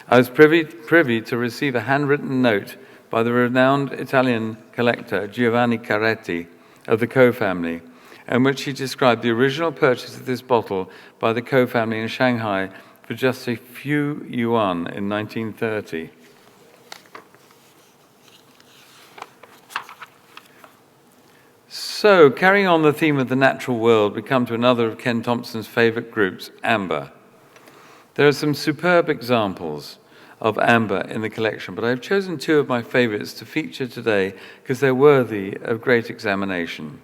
I was privy to receive a handwritten note by the renowned Italian collector Giovanni Caretti of the Coe family, in which he described the original purchase of this bottle by the Coe family in Shanghai for just a few yuan in 1930. So, carrying on the theme of the natural world, we come to another of Ken Thompson's favorite groups, amber. There are some superb examples of amber in the collection, but I've chosen two of my favorites to feature today because they're worthy of great examination.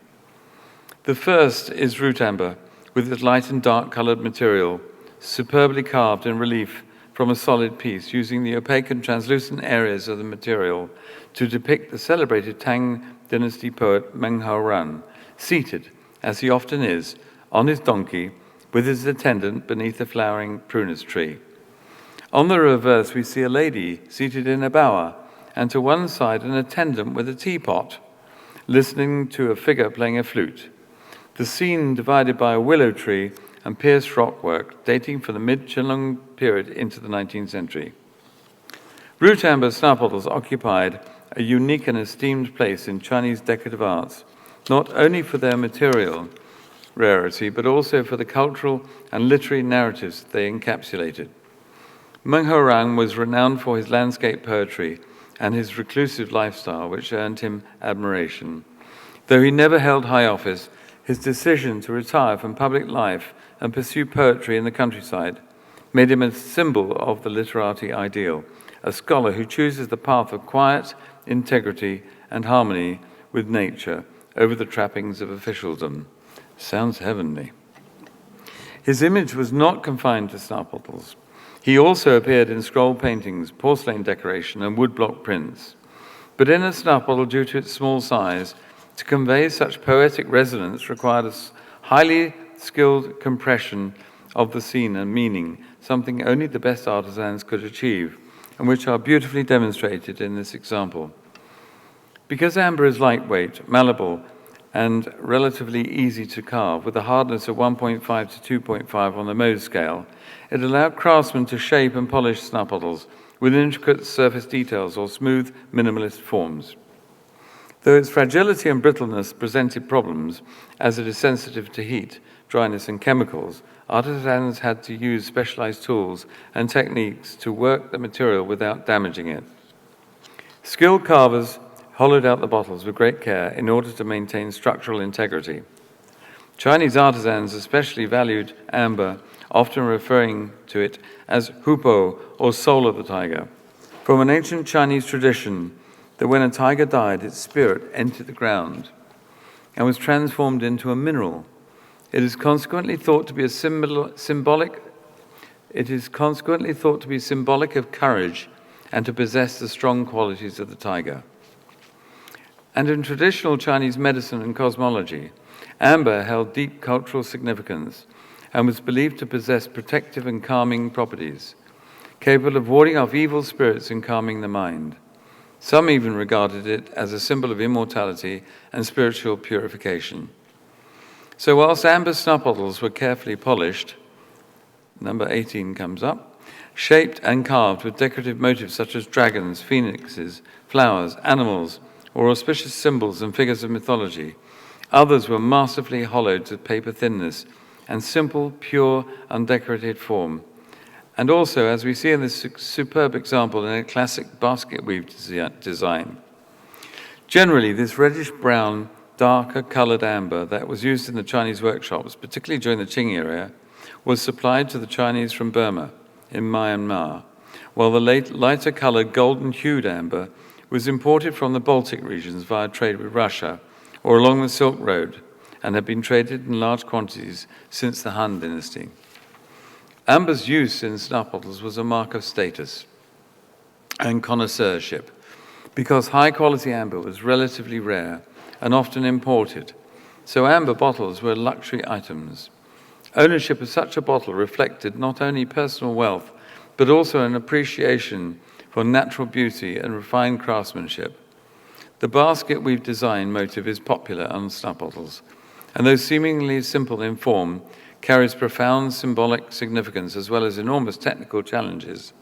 The first is root amber, with its light and dark colored material, superbly carved in relief from a solid piece, using the opaque and translucent areas of the material to depict the celebrated Tang Dynasty poet Meng Haoran, seated, as he often is, on his donkey with his attendant beneath a flowering prunus tree. On the reverse, we see a lady seated in a bower, and to one side an attendant with a teapot, listening to a figure playing a flute. The scene divided by a willow tree and pierced rockwork dating from the mid-Qinglong period into the 19th century. Root amber snuff bottles occupied a unique and esteemed place in Chinese decorative arts, not only for their material rarity, but also for the cultural and literary narratives they encapsulated. Meng Haoran was renowned for his landscape poetry and his reclusive lifestyle, which earned him admiration. Though he never held high office, his decision to retire from public life and pursue poetry in the countryside made him a symbol of the literati ideal, a scholar who chooses the path of quiet, integrity, and harmony with nature over the trappings of officialdom. Sounds heavenly. His image was not confined to snuff bottles. He also appeared in scroll paintings, porcelain decoration, and woodblock prints. But in a snuff bottle, due to its small size, to convey such poetic resonance required a highly skilled compression of the scene and meaning, something only the best artisans could achieve, and which are beautifully demonstrated in this example. Because amber is lightweight, malleable, and relatively easy to carve, with a hardness of 1.5 to 2.5 on the Mohs scale, it allowed craftsmen to shape and polish snuff bottles with intricate surface details or smooth, minimalist forms. Though its fragility and brittleness presented problems, as it is sensitive to heat, dryness, and chemicals, artisans had to use specialized tools and techniques to work the material without damaging it. Skilled carvers hollowed out the bottles with great care in order to maintain structural integrity. Chinese artisans especially valued amber, often referring to it as hupo, or soul of the tiger, from an ancient Chinese tradition that when a tiger died, its spirit entered the ground and was transformed into a mineral. It is consequently thought to be symbolic of courage and to possess the strong qualities of the tiger. And in traditional Chinese medicine and cosmology, amber held deep cultural significance and was believed to possess protective and calming properties, capable of warding off evil spirits and calming the mind. Some even regarded it as a symbol of immortality and spiritual purification. So whilst amber snuff bottles were carefully polished, number 18 comes up, shaped and carved with decorative motifs such as dragons, phoenixes, flowers, animals, or auspicious symbols and figures of mythology, others were masterfully hollowed to paper thinness and simple, pure, undecorated form. And also, as we see in this superb example, in a classic basket weave design. Generally, this reddish-brown, darker colored amber that was used in the Chinese workshops, particularly during the Qing era, was supplied to the Chinese from Burma in Myanmar, while the lighter colored golden-hued amber was imported from the Baltic regions via trade with Russia or along the Silk Road and had been traded in large quantities since the Han Dynasty. Amber's use in snuff bottles was a mark of status and connoisseurship because high-quality amber was relatively rare and often imported, so amber bottles were luxury items. Ownership of such a bottle reflected not only personal wealth, but also an appreciation for natural beauty and refined craftsmanship. The basket weave design motive is popular on snuff bottles, and though seemingly simple in form, carries profound symbolic significance as well as enormous technical challenges.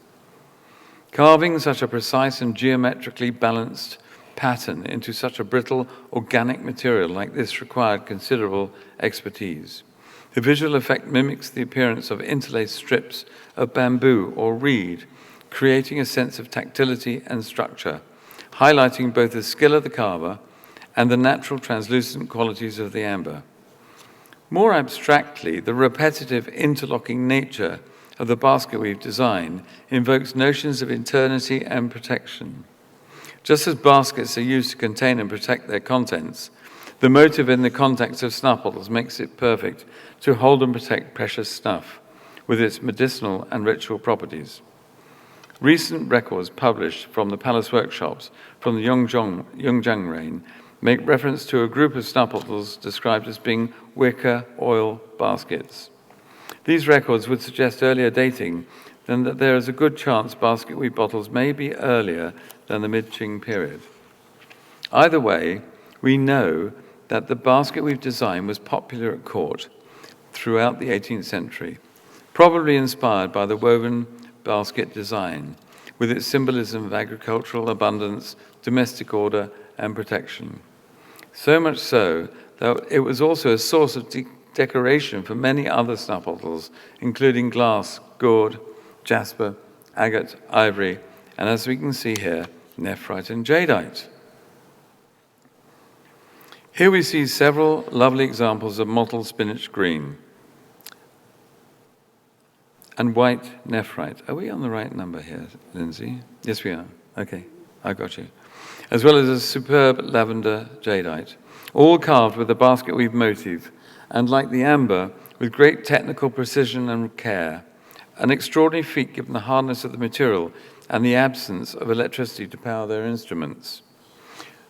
Carving such a precise and geometrically balanced pattern into such a brittle, organic material like this required considerable expertise. The visual effect mimics the appearance of interlaced strips of bamboo or reed, creating a sense of tactility and structure, highlighting both the skill of the carver and the natural translucent qualities of the amber. More abstractly, the repetitive interlocking nature of the basket weave design invokes notions of eternity and protection. Just as baskets are used to contain and protect their contents, the motive in the context of snuff bottles makes it perfect to hold and protect precious snuff with its medicinal and ritual properties. Recent records published from the palace workshops from the Yongjang reign make reference to a group of snuff bottles described as being wicker oil baskets. These records would suggest earlier dating than that there is a good chance basket weave bottles may be earlier than the mid-Qing period. Either way, we know that the basket weave design was popular at court throughout the 18th century, probably inspired by the woven basket design, with its symbolism of agricultural abundance, domestic order, and protection. So much so that it was also a source of decoration for many other snuff bottles, including glass, gourd, jasper, agate, ivory, and as we can see here, nephrite and jadeite. Here we see several lovely examples of mottled spinach green and white nephrite. Are we on the right number here, Lindsay? Yes, we are. Okay, I got you. As well as a superb lavender jadeite, all carved with a basket weave motif, and like the amber, with great technical precision and care, an extraordinary feat given the hardness of the material and the absence of electricity to power their instruments.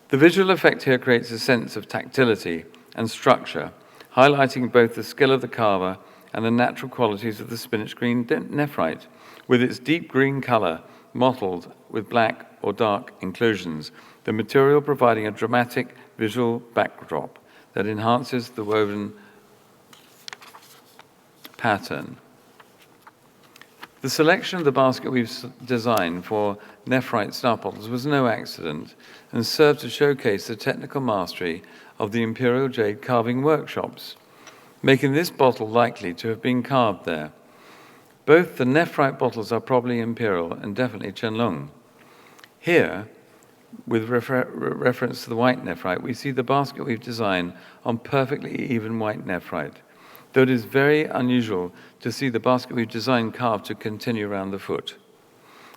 The visual effect here creates a sense of tactility and structure, highlighting both the skill of the carver and the natural qualities of the spinach green nephrite, with its deep green color mottled with black or dark inclusions, the material providing a dramatic visual backdrop that enhances the woven pattern. The selection of the basket we've designed for nephrite snuff bottles was no accident and served to showcase the technical mastery of the Imperial Jade carving workshops, making this bottle likely to have been carved there. Both the nephrite bottles are probably Imperial and definitely Qianlong. Here, with reference to the white nephrite, we see the basket we've designed on perfectly even white nephrite, though it is very unusual to see the basket we've designed carved to continue around the foot.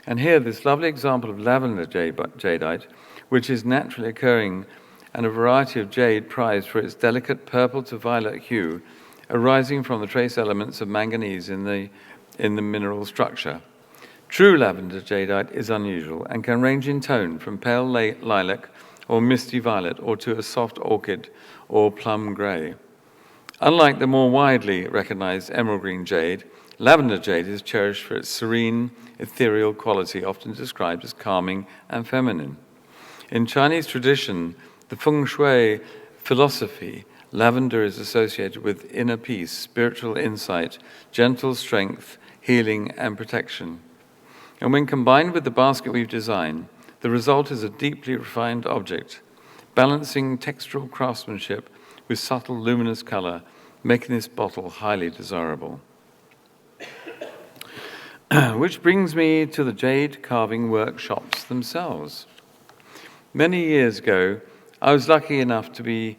And here, this lovely example of lavender jadeite, which is naturally occurring, and a variety of jade prized for its delicate purple to violet hue, arising from the trace elements of manganese in the mineral structure. True lavender jadeite is unusual and can range in tone from pale lilac or misty violet or to a soft orchid or plum grey. Unlike the more widely recognized emerald green jade, lavender jade is cherished for its serene, ethereal quality, often described as calming and feminine. In Chinese tradition, the feng shui philosophy, lavender is associated with inner peace, spiritual insight, gentle strength, healing, and protection. And when combined with the basket we've designed, the result is a deeply refined object, balancing textural craftsmanship with subtle luminous color, making this bottle highly desirable. Which brings me to the jade carving workshops themselves. Many years ago, I was lucky enough to be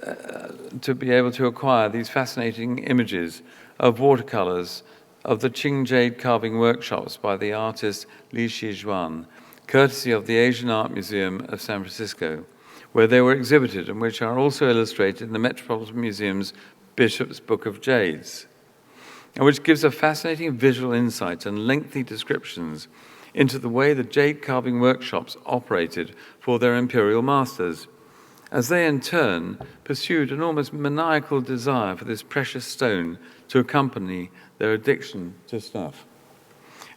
able to acquire these fascinating images of watercolors of the Qing Jade carving workshops by the artist Li Shizhuan, courtesy of the Asian Art Museum of San Francisco, where they were exhibited and which are also illustrated in the Metropolitan Museum's Bishop's Book of Jades, and which gives a fascinating visual insight and lengthy descriptions into the way the jade carving workshops operated for their imperial masters, as they in turn pursued an almost maniacal desire for this precious stone to accompany their addiction to snuff.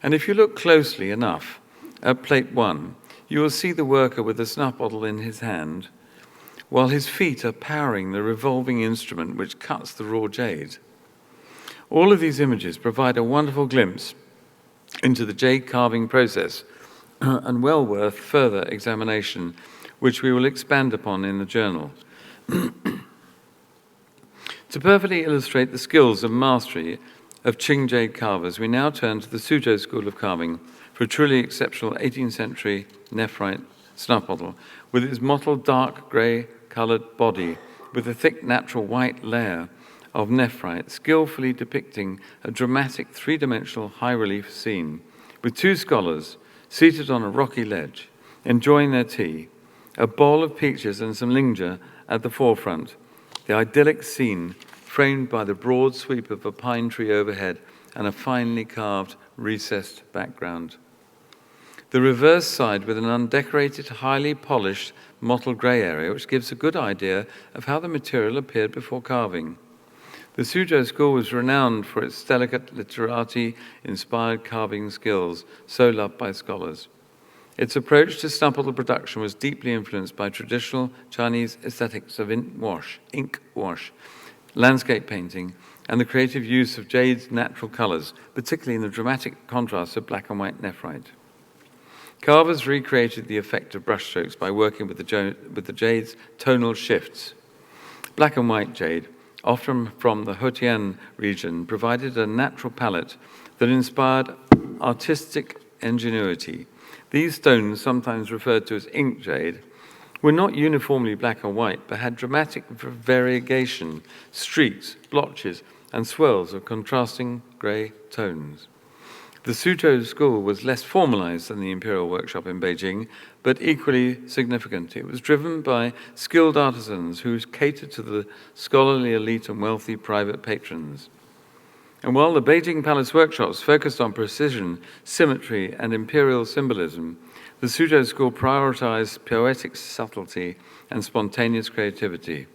And if you look closely enough at plate 1, you will see the worker with a snuff bottle in his hand, while his feet are powering the revolving instrument which cuts the raw jade. All of these images provide a wonderful glimpse into the jade carving process and well worth further examination, which we will expand upon in the journal. To perfectly illustrate the skills and mastery of Qing jade carvers, we now turn to the Suzhou School of Carving for a truly exceptional 18th century nephrite snuff bottle with its mottled dark grey coloured body with a thick natural white layer of nephrite, skillfully depicting a dramatic three-dimensional high-relief scene with two scholars seated on a rocky ledge, enjoying their tea, a bowl of peaches and some linger at the forefront, the idyllic scene framed by the broad sweep of a pine tree overhead and a finely carved, recessed background. The reverse side with an undecorated, highly polished, mottled grey area, which gives a good idea of how the material appeared before carving. The Suzhou School was renowned for its delicate literati-inspired carving skills, so loved by scholars. Its approach to snuff bottle production was deeply influenced by traditional Chinese aesthetics of ink wash, landscape painting, and the creative use of jade's natural colors, particularly in the dramatic contrast of black and white nephrite. Carvers recreated the effect of brushstrokes by working with the jade's tonal shifts. Black and white jade, often from the Hotian region, provided a natural palette that inspired artistic ingenuity. These stones, sometimes referred to as ink jade, were not uniformly black and white, but had dramatic variegation, streaks, blotches, and swirls of contrasting grey tones. The Suzhou School was less formalized than the Imperial Workshop in Beijing, but equally significant. It was driven by skilled artisans who catered to the scholarly elite and wealthy private patrons. And while the Beijing Palace workshops focused on precision, symmetry, and imperial symbolism, the Suzhou school prioritized poetic subtlety and spontaneous creativity.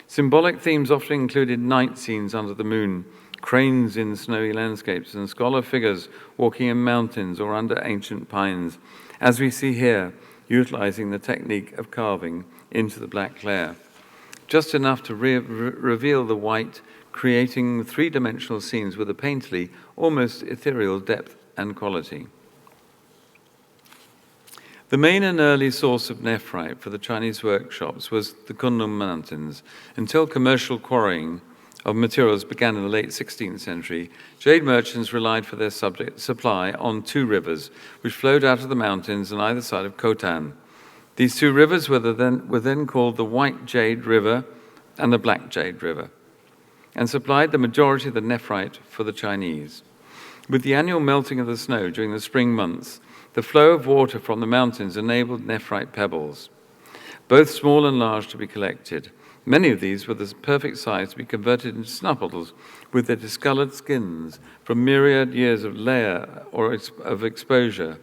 Symbolic themes often included night scenes under the moon, cranes in snowy landscapes, and scholar figures walking in mountains or under ancient pines, as we see here, utilizing the technique of carving into the black clay. Just enough to reveal the white, creating three-dimensional scenes with a painterly, almost ethereal depth and quality. The main and early source of nephrite for the Chinese workshops was the Kunlun Mountains. Until commercial quarrying of materials began in the late 16th century, jade merchants relied for their supply on two rivers, which flowed out of the mountains on either side of Khotan. These two rivers were then called the White Jade River and the Black Jade River, and supplied the majority of the nephrite for the Chinese. With the annual melting of the snow during the spring months, the flow of water from the mountains enabled nephrite pebbles, both small and large, to be collected. Many of these were the perfect size to be converted into snuff bottles with their discolored skins from myriad years of layers of exposure,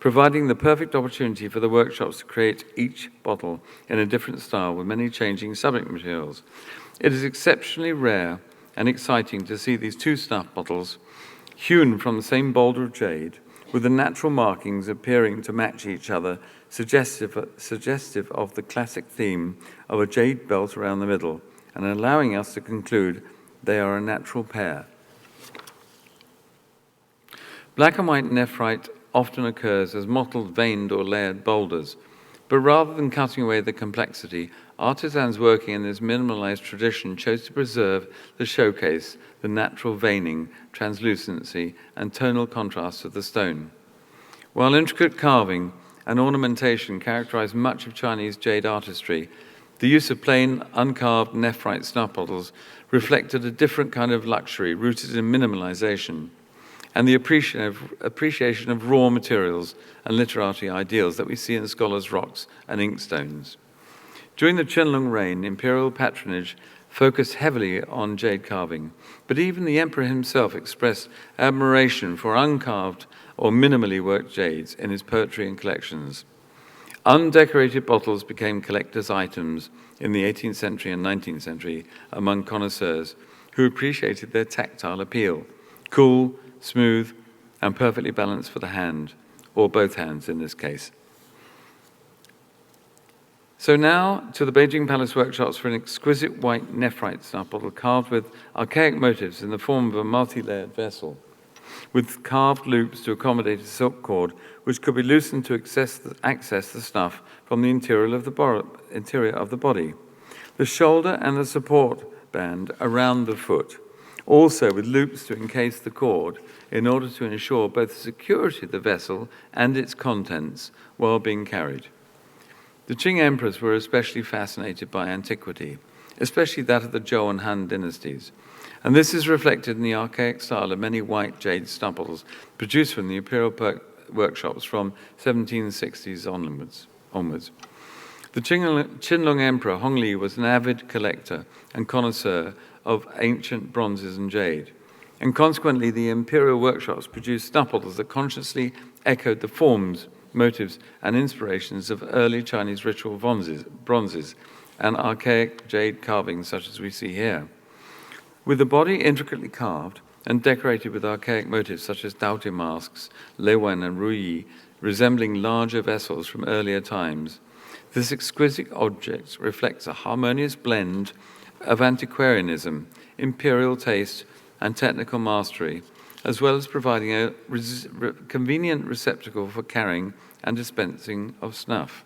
providing the perfect opportunity for the workshops to create each bottle in a different style with many changing subject materials. It is exceptionally rare and exciting to see these two snuff bottles hewn from the same boulder of jade, with the natural markings appearing to match each other, suggestive of the classic theme of a jade belt around the middle, and allowing us to conclude they are a natural pair. Black and white nephrite often occurs as mottled, veined, or layered boulders, but rather than cutting away the complexity, artisans working in this minimalized tradition chose to preserve the showcase, the natural veining, translucency, and tonal contrast of the stone. While intricate carving and ornamentation characterize much of Chinese jade artistry, the use of plain, uncarved nephrite snuff bottles reflected a different kind of luxury rooted in minimalization and the appreciation of raw materials and literary ideals that we see in scholars' rocks and inkstones. During the Qianlong reign, imperial patronage focused heavily on jade carving, but even the emperor himself expressed admiration for uncarved or minimally worked jades in his poetry and collections. Undecorated bottles became collector's items in the 18th century and 19th century among connoisseurs who appreciated their tactile appeal, cool, smooth, and perfectly balanced for the hand, or both hands in this case. So now to the Beijing Palace workshops for an exquisite white nephrite snuff bottle carved with archaic motifs in the form of a multi-layered vessel, with carved loops to accommodate a silk cord, which could be loosened to access the snuff from the interior of the body. The shoulder and the support band around the foot, also with loops to encase the cord in order to ensure both the security of the vessel and its contents while being carried. The Qing emperors were especially fascinated by antiquity, especially that of the Zhou and Han dynasties, and this is reflected in the archaic style of many white jade snuff bottles produced from the imperial workshops from 1760s onwards. The Qianlong Emperor Hongli was an avid collector and connoisseur of ancient bronzes and jade, and consequently the imperial workshops produced snuff bottles that consciously echoed the forms, motives, and inspirations of early Chinese ritual bronzes and archaic jade carvings such as we see here. With the body intricately carved and decorated with archaic motifs such as Daoji masks, Leiwen and Ruyi, resembling larger vessels from earlier times, this exquisite object reflects a harmonious blend of antiquarianism, imperial taste, and technical mastery, as well as providing a convenient receptacle for carrying and dispensing of snuff.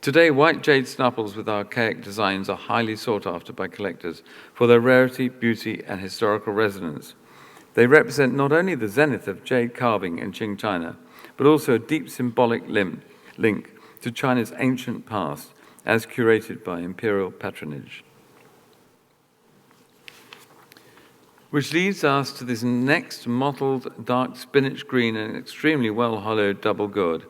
Today, white jade snuff bottles with archaic designs are highly sought after by collectors for their rarity, beauty, and historical resonance. They represent not only the zenith of jade carving in Qing China, but also a deep symbolic link to China's ancient past, as curated by imperial patronage. Which leads us to this next mottled, dark spinach green and extremely well-hollowed double gourd.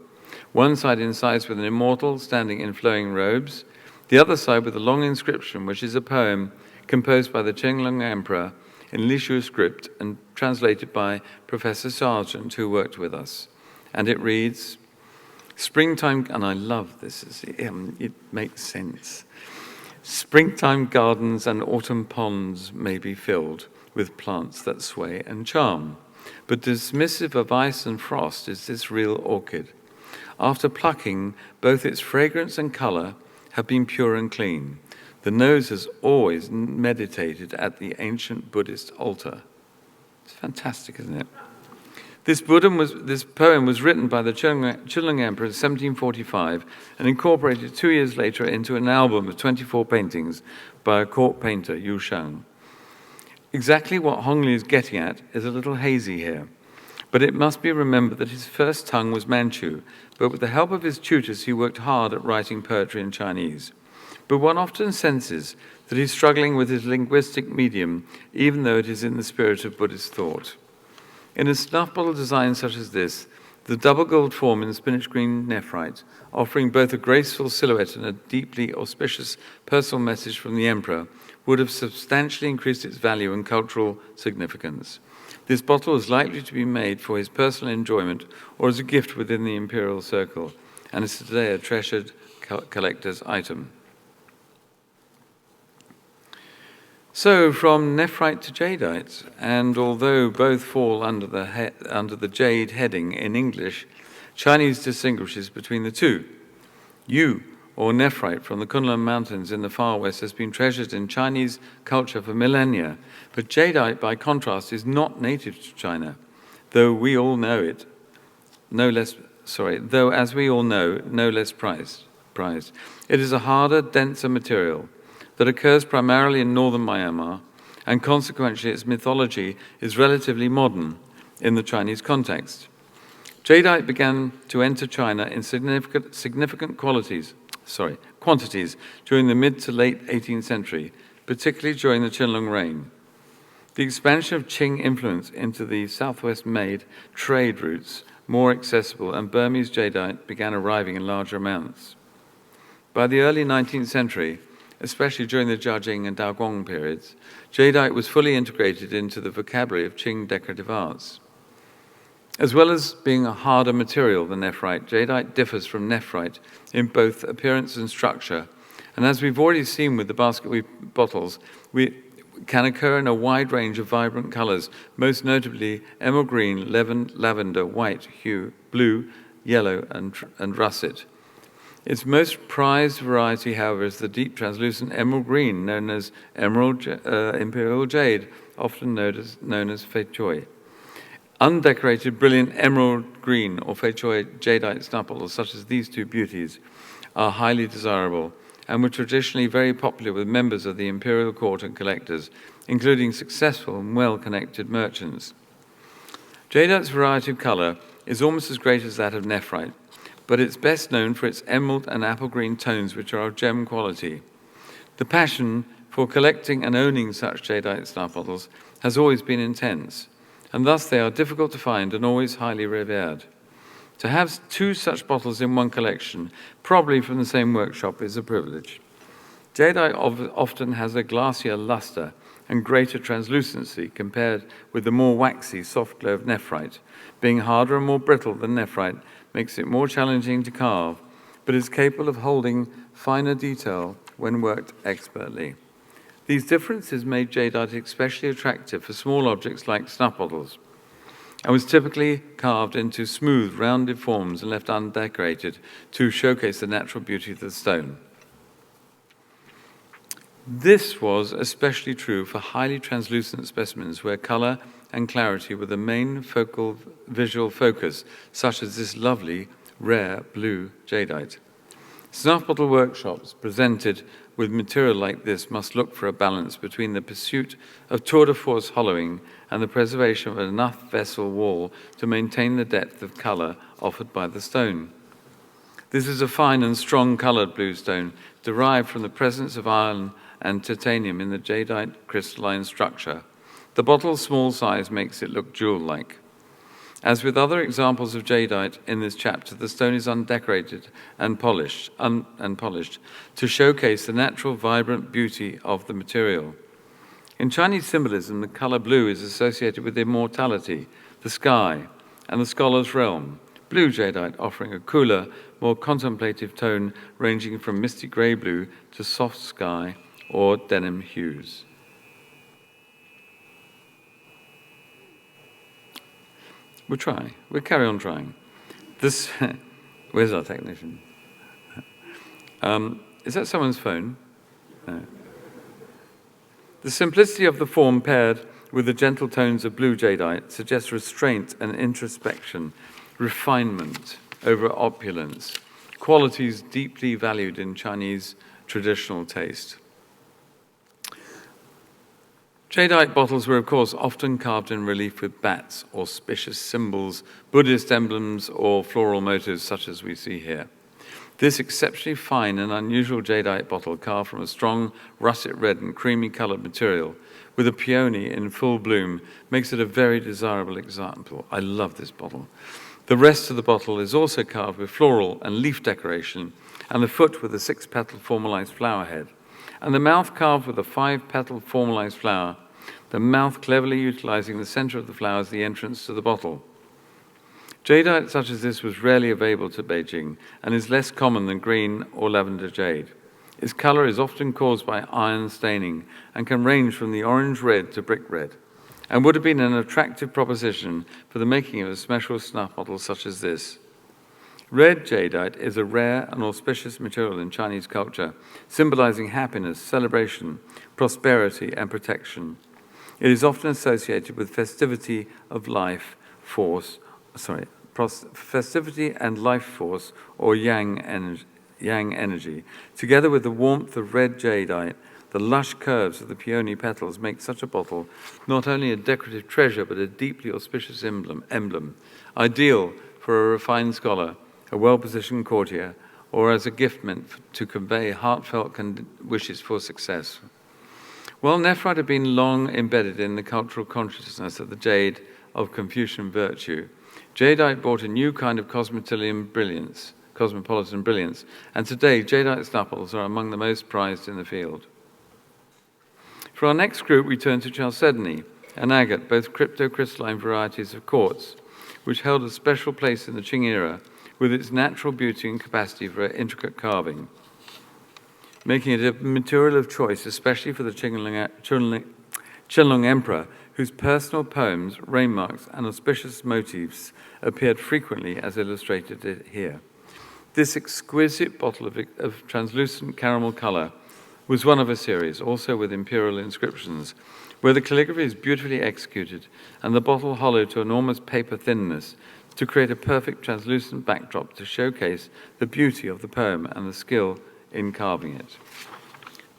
One side incised with an immortal standing in flowing robes, the other side with a long inscription, which is a poem composed by the Qinglong Emperor in Lishu script and translated by Professor Sargent, who worked with us. And it reads, springtime, and I love this, it makes sense. Springtime gardens and autumn ponds may be filled with plants that sway and charm, but dismissive of ice and frost is this real orchid. After plucking, both its fragrance and color have been pure and clean. The nose has always meditated at the ancient Buddhist altar. It's fantastic, isn't it? This poem was written by the Qinglong Emperor in 1745 and incorporated 2 years later into an album of 24 paintings by a court painter, Yu Sheng. Exactly what Hongli is getting at is a little hazy here, but it must be remembered that his first tongue was Manchu, but with the help of his tutors he worked hard at writing poetry in Chinese. But one often senses that he's struggling with his linguistic medium, even though it is in the spirit of Buddhist thought. In a snuff bottle design such as this, the double gold form in spinach green nephrite, offering both a graceful silhouette and a deeply auspicious personal message from the emperor, would have substantially increased its value and cultural significance. This bottle is likely to be made for his personal enjoyment or as a gift within the imperial circle, and is today a treasured collector's item. So, from nephrite to jadeite, and although both fall under the jade heading in English, Chinese distinguishes between the two. Yu, or nephrite from the Kunlun Mountains in the far west, has been treasured in Chinese culture for millennia, but jadeite, by contrast, is not native to China, though we all know it, though as we all know, no less prized. It is a harder, denser material that occurs primarily in northern Myanmar, and consequently its mythology is relatively modern in the Chinese context. Jadeite began to enter China in significant quantities during the mid to late 18th century, particularly during the Qinlong reign. The expansion of Qing influence into the southwest made trade routes more accessible, and Burmese jadeite began arriving in larger amounts. By the early 19th century, especially during the Jiaqing and Daogong periods, jadeite was fully integrated into the vocabulary of Qing decorative arts. As well as being a harder material than nephrite, jadeite differs from nephrite in both appearance and structure, and as we've already seen with the basket weave bottles, we can occur in a wide range of vibrant colors, most notably emerald green, lavender, white, hue, blue, yellow, and russet. Its most prized variety, however, is the deep translucent emerald green, known as imperial jade, often known as fei choy. Undecorated, brilliant emerald green or fei choy jadeite snuff bottles, such as these two beauties, are highly desirable and were traditionally very popular with members of the imperial court and collectors, including successful and well-connected merchants. Jadeite's variety of color is almost as great as that of nephrite, but it's best known for its emerald and apple green tones, which are of gem quality. The passion for collecting and owning such jadeite snuff bottles has always been intense, and thus they are difficult to find and always highly revered. To have two such bottles in one collection, probably from the same workshop, is a privilege. Jadeite often has a glassier luster and greater translucency compared with the more waxy, soft glow of nephrite. Being harder and more brittle than nephrite makes it more challenging to carve, but is capable of holding finer detail when worked expertly. These differences made jadeite especially attractive for small objects like snuff bottles, and was typically carved into smooth, rounded forms and left undecorated to showcase the natural beauty of the stone. This was especially true for highly translucent specimens where color and clarity were the main focal visual focus, such as this lovely, rare blue jadeite. Snuff bottle workshops presented with material like this must look for a balance between the pursuit of tour de force hollowing and the preservation of enough vessel wall to maintain the depth of color offered by the stone. This is a fine and strong colored blue stone derived from the presence of iron and titanium in the jadeite crystalline structure. The bottle's small size makes it look jewel-like. As with other examples of jadeite in this chapter, the stone is undecorated and polished to showcase the natural, vibrant beauty of the material. In Chinese symbolism, the color blue is associated with immortality, the sky, and the scholar's realm. Blue jadeite offering a cooler, more contemplative tone ranging from misty grey blue to soft sky or denim hues. We'll carry on trying. This, where's our technician? Is that someone's phone? No. The simplicity of the form paired with the gentle tones of blue jadeite suggests restraint and introspection, refinement over opulence, qualities deeply valued in Chinese traditional taste. Jadeite bottles were, of course, often carved in relief with bats, auspicious symbols, Buddhist emblems, or floral motifs such as we see here. This exceptionally fine and unusual jadeite bottle, carved from a strong russet red and creamy-colored material, with a peony in full bloom, makes it a very desirable example. I love this bottle. The rest of the bottle is also carved with floral and leaf decoration, and the foot with a 6-petal formalized flower head, and the mouth carved with a 5-petal formalized flower, the mouth cleverly utilizing the center of the flower as the entrance to the bottle. Jadeite such as this was rarely available to Beijing and is less common than green or lavender jade. Its color is often caused by iron staining and can range from the orange-red to brick red, and would have been an attractive proposition for the making of a special snuff bottle such as this. Red jadeite is a rare and auspicious material in Chinese culture, symbolizing happiness, celebration, prosperity, and protection. It is often associated with festivity and life force, or yang energy. Together with the warmth of red jadeite, the lush curves of the peony petals make such a bottle not only a decorative treasure, but a deeply auspicious emblem, ideal for a refined scholar, a well-positioned courtier, or as a gift meant to convey heartfelt wishes for success. While nephrite had been long embedded in the cultural consciousness of the jade of Confucian virtue, jadeite brought a new kind of cosmopolitan brilliance, and today jadeite snuff bottles are among the most prized in the field. For our next group, we turn to chalcedony and agate, both cryptocrystalline varieties of quartz, which held a special place in the Qing era with its natural beauty and capacity for intricate carving, making it a material of choice, especially for the Qianlong Emperor, whose personal poems, rainmarks, and auspicious motifs appeared frequently as illustrated here. This exquisite bottle of translucent caramel color was one of a series, also with imperial inscriptions, where the calligraphy is beautifully executed and the bottle hollowed to enormous paper thinness to create a perfect translucent backdrop to showcase the beauty of the poem and the skill in carving it.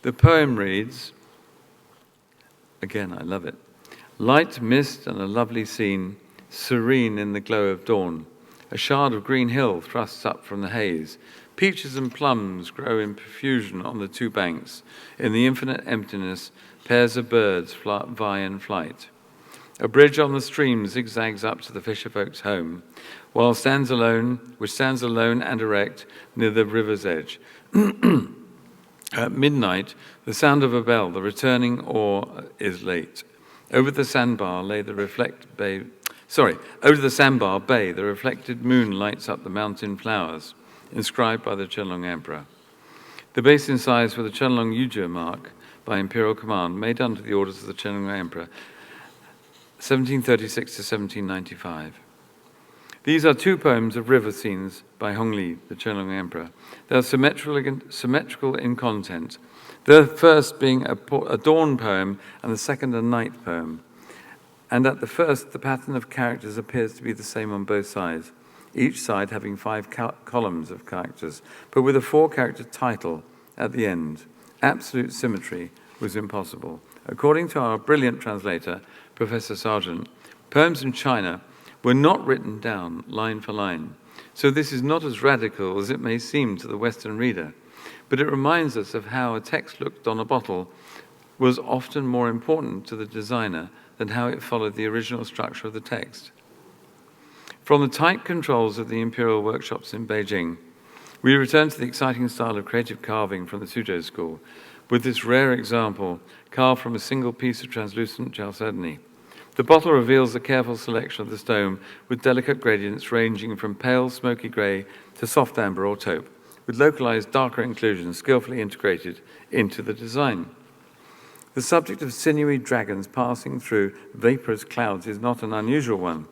The poem reads, again, I love it. Light mist and a lovely scene, serene in the glow of dawn. A shard of green hill thrusts up from the haze. Peaches and plums grow in profusion on the two banks. In the infinite emptiness, pairs of birds vie in flight. A bridge on the stream zigzags up to the fisherfolk's home, which stands alone and erect near the river's edge. At midnight, the sound of a bell, the returning oar is late. Over the sandbar bay, the reflected moon lights up the mountain flowers, inscribed by the Qianlong Emperor. The basin size with the Qianlong Yuzhe mark by imperial command, made under the orders of the Qianlong Emperor, 1736 to 1795. These are two poems of river scenes by Hongli, the Qianlong Emperor. They are symmetrical in content, the first being a dawn poem and the second a night poem. And at the first, the pattern of characters appears to be the same on both sides, each side having 5 columns of characters, but with a 4-character title at the end. Absolute symmetry was impossible. According to our brilliant translator, Professor Sargent, poems in China were not written down line for line. So this is not as radical as it may seem to the Western reader, but it reminds us of how a text looked on a bottle was often more important to the designer than how it followed the original structure of the text. From the tight controls of the imperial workshops in Beijing, we return to the exciting style of creative carving from the Suzhou school, with this rare example carved from a single piece of translucent chalcedony. The bottle reveals a careful selection of the stone with delicate gradients ranging from pale smoky grey to soft amber or taupe, with localized darker inclusions skillfully integrated into the design. The subject of sinewy dragons passing through vaporous clouds is not an unusual one,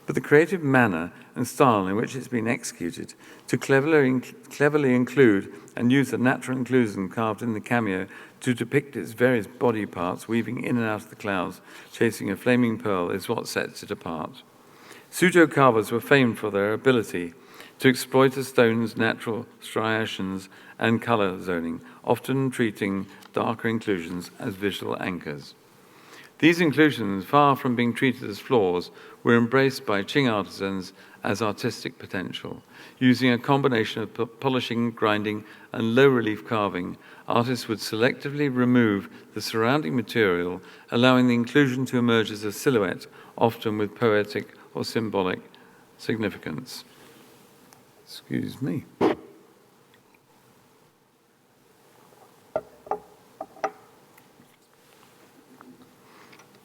but the creative manner and style in which it's been executed to cleverly include and use the natural inclusion carved in the cameo to depict its various body parts weaving in and out of the clouds, chasing a flaming pearl, is what sets it apart. Suzhou carvers were famed for their ability to exploit the stone's natural striations and color zoning, often treating darker inclusions as visual anchors. These inclusions, far from being treated as flaws, were embraced by Qing artisans as artistic potential. Using a combination of polishing, grinding, and low-relief carving, artists would selectively remove the surrounding material, allowing the inclusion to emerge as a silhouette, often with poetic or symbolic significance. Excuse me.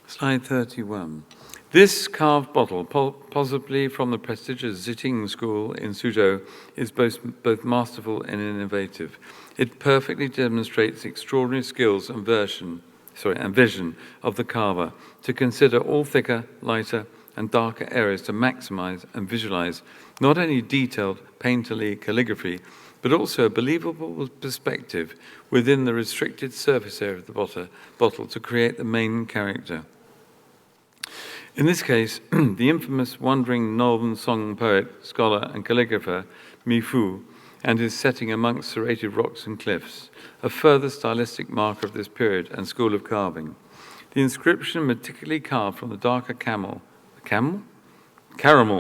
Slide 31. This carved bottle, possibly from the prestigious Ziting School in Suzhou, is both masterful and innovative. It perfectly demonstrates the extraordinary skills and vision of the carver to consider all thicker, lighter, and darker areas to maximize and visualize not only detailed, painterly calligraphy, but also a believable perspective within the restricted surface area of the bottle to create the main character. In this case, the infamous wandering northern song poet, scholar, and calligrapher Mi Fu, and his setting amongst serrated rocks and cliffs, a further stylistic marker of this period and school of carving. The inscription, meticulously carved from the darker caramel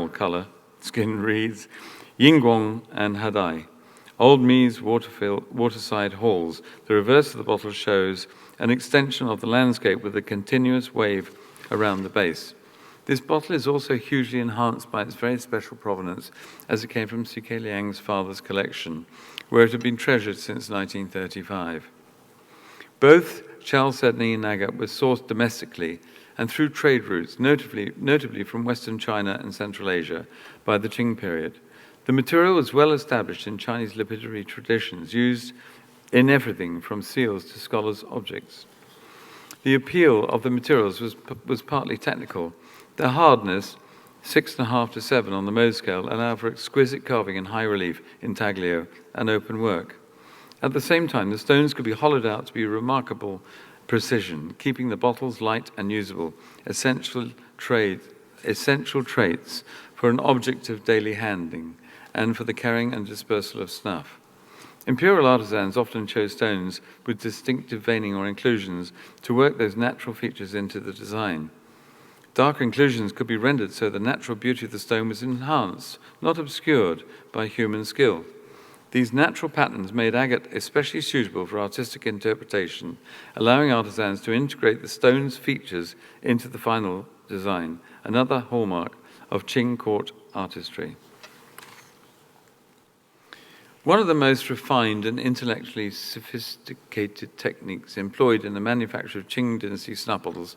color skin, reads, Yingguang and Hadai, Old Mi's waterside halls. The reverse of the bottle shows an extension of the landscape with a continuous wave around the base. This bottle is also hugely enhanced by its very special provenance, as it came from C.K. Liang's father's collection, where it had been treasured since 1935. Both chalcedony and agate were sourced domestically and through trade routes, notably from Western China and Central Asia, by the Qing period. The material was well established in Chinese literary traditions, used in everything from seals to scholars' objects. The appeal of the materials was partly technical. Their hardness, 6.5 to 7 on the Mohs scale, allowed for exquisite carving in high relief, intaglio, and open work. At the same time, the stones could be hollowed out to be remarkable precision, keeping the bottles light and usable, essential traits for an object of daily handling and for the carrying and dispersal of snuff. Imperial artisans often chose stones with distinctive veining or inclusions to work those natural features into the design. Darker inclusions could be rendered so the natural beauty of the stone was enhanced, not obscured, by human skill. These natural patterns made agate especially suitable for artistic interpretation, allowing artisans to integrate the stone's features into the final design, another hallmark of Qing court artistry. One of the most refined and intellectually sophisticated techniques employed in the manufacture of Qing dynasty snuff bottles,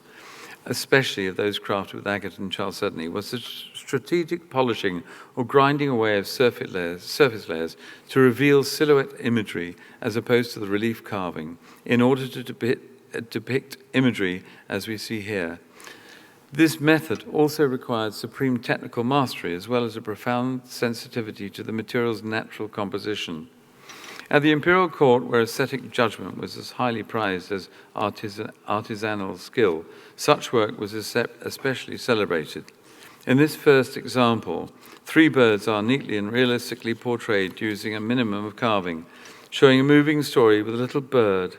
especially of those crafted with agate and chalcedony, was the strategic polishing or grinding away of surface layers to reveal silhouette imagery as opposed to the relief carving, in order to depict imagery as we see here. This method also required supreme technical mastery as well as a profound sensitivity to the material's natural composition. At the imperial court, where aesthetic judgment was as highly prized as artisanal skill, such work was especially celebrated. In this first example, 3 birds are neatly and realistically portrayed using a minimum of carving, showing a moving story with a little bird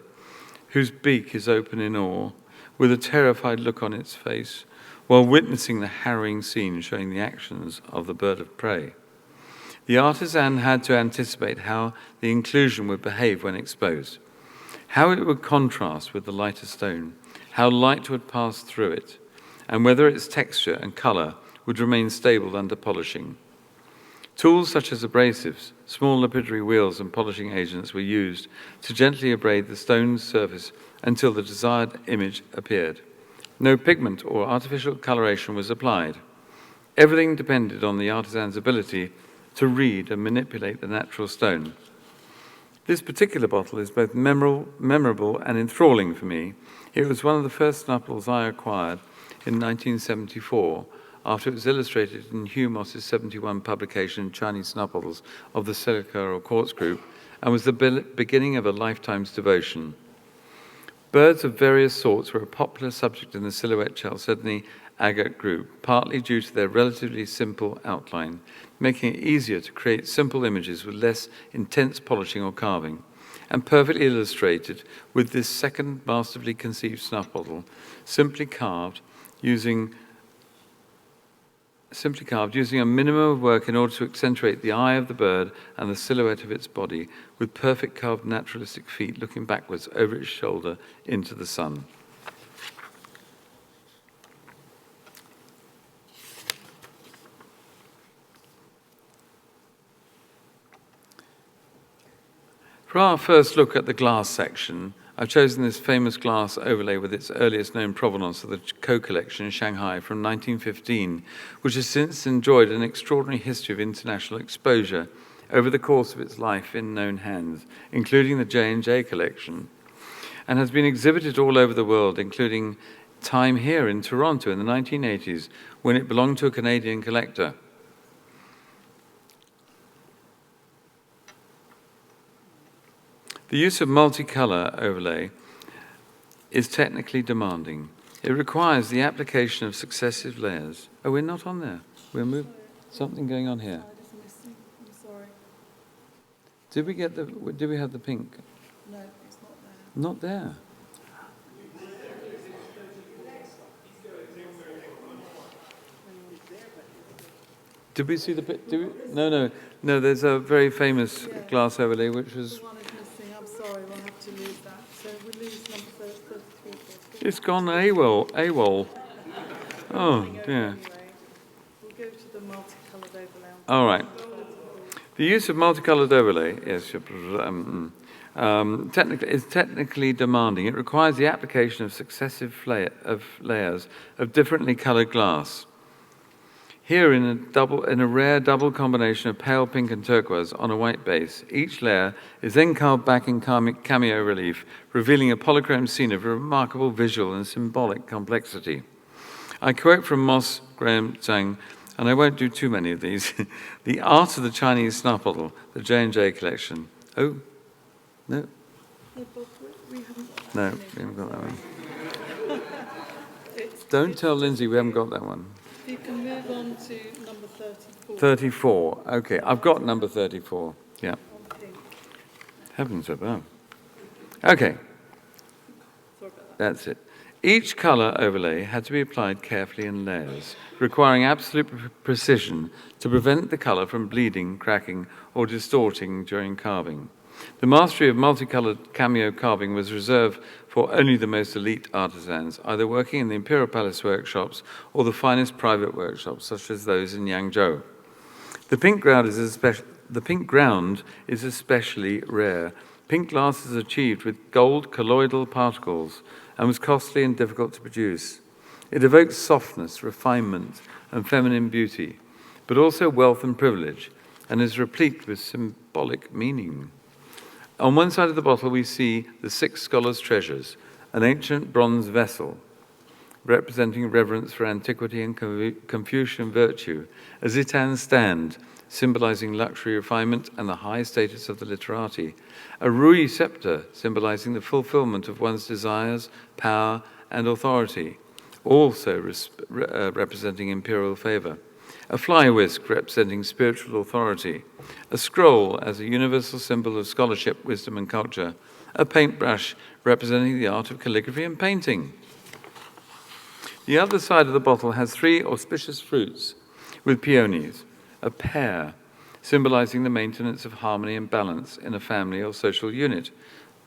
whose beak is open in awe, with a terrified look on its face, while witnessing the harrowing scene showing the actions of the bird of prey. The artisan had to anticipate how the inclusion would behave when exposed, how it would contrast with the lighter stone, how light would pass through it, and whether its texture and color would remain stable under polishing. Tools such as abrasives, small lapidary wheels and polishing agents were used to gently abrade the stone's surface until the desired image appeared. No pigment or artificial coloration was applied. Everything depended on the artisan's ability to read and manipulate the natural stone. This particular bottle is both memorable and enthralling for me. It was one of the first snuff bottles I acquired in 1974, after it was illustrated in Hugh Moss's 71 publication, Chinese Snuff Bottles, of the Silica or Quartz Group, and was the beginning of a lifetime's devotion. Birds of various sorts were a popular subject in the Silhouette Chalcedony agate group, partly due to their relatively simple outline, making it easier to create simple images with less intense polishing or carving, and perfectly illustrated with this second masterfully conceived snuff bottle, simply carved using a minimum of work in order to accentuate the eye of the bird and the silhouette of its body, with perfect carved naturalistic feet looking backwards over its shoulder into the sun. For our first look at the glass section, I've chosen this famous glass overlay with its earliest known provenance of the Co-Collection in Shanghai from 1915, which has since enjoyed an extraordinary history of international exposure over the course of its life in known hands, including the J&J collection, and has been exhibited all over the world, including time here in Toronto in the 1980s, when it belonged to a Canadian collector. The use of multicolour overlay is technically demanding. It requires the application of successive layers. Oh, we're not on there. We're moving. Something going on here. I'm sorry. Did we have the pink? No, it's not there. Not there. Did we see the? No. There's a very famous glass overlay which was. I'm sorry, we'll have to lose that. So we lose number 33. It's gone AWOL. Oh dear. Anyway, we'll go to the multicoloured overlay. All right. The use of multicolored overlay is technically demanding. It requires the application of successive layers of differently colored glass. Here, in a rare double combination of pale pink and turquoise on a white base, each layer is then carved back in cameo relief, revealing a polychrome scene of remarkable visual and symbolic complexity. I quote from Moss Graham Zhang, and I won't do too many of these, the art of the Chinese snuff bottle, the J&J collection. Oh, no. We haven't got that one. Don't tell Lindsay we haven't got that one. You can move on to number 34. 34. Okay, I've got number 34. Yeah. On pink. Heavens above. Okay, Sorry about that. that's it. Each color overlay had to be applied carefully in layers, requiring absolute precision to prevent the color from bleeding, cracking, or distorting during carving. The mastery of multicolored cameo carving was reserved for only the most elite artisans, either working in the Imperial Palace workshops or the finest private workshops, such as those in Yangzhou. The pink ground is especially rare. Pink glass is achieved with gold colloidal particles and was costly and difficult to produce. It evokes softness, refinement, and feminine beauty, but also wealth and privilege, and is replete with symbolic meaning. On one side of the bottle, we see the 6 scholars' treasures, an ancient bronze vessel representing reverence for antiquity and Confucian virtue, a zitan stand symbolizing luxury, refinement, and the high status of the literati, a rui scepter symbolizing the fulfillment of one's desires, power, and authority, also representing imperial favor, a fly whisk representing spiritual authority, a scroll as a universal symbol of scholarship, wisdom, and culture, a paintbrush representing the art of calligraphy and painting. The other side of the bottle has 3 auspicious fruits with peonies, a pear symbolizing the maintenance of harmony and balance in a family or social unit,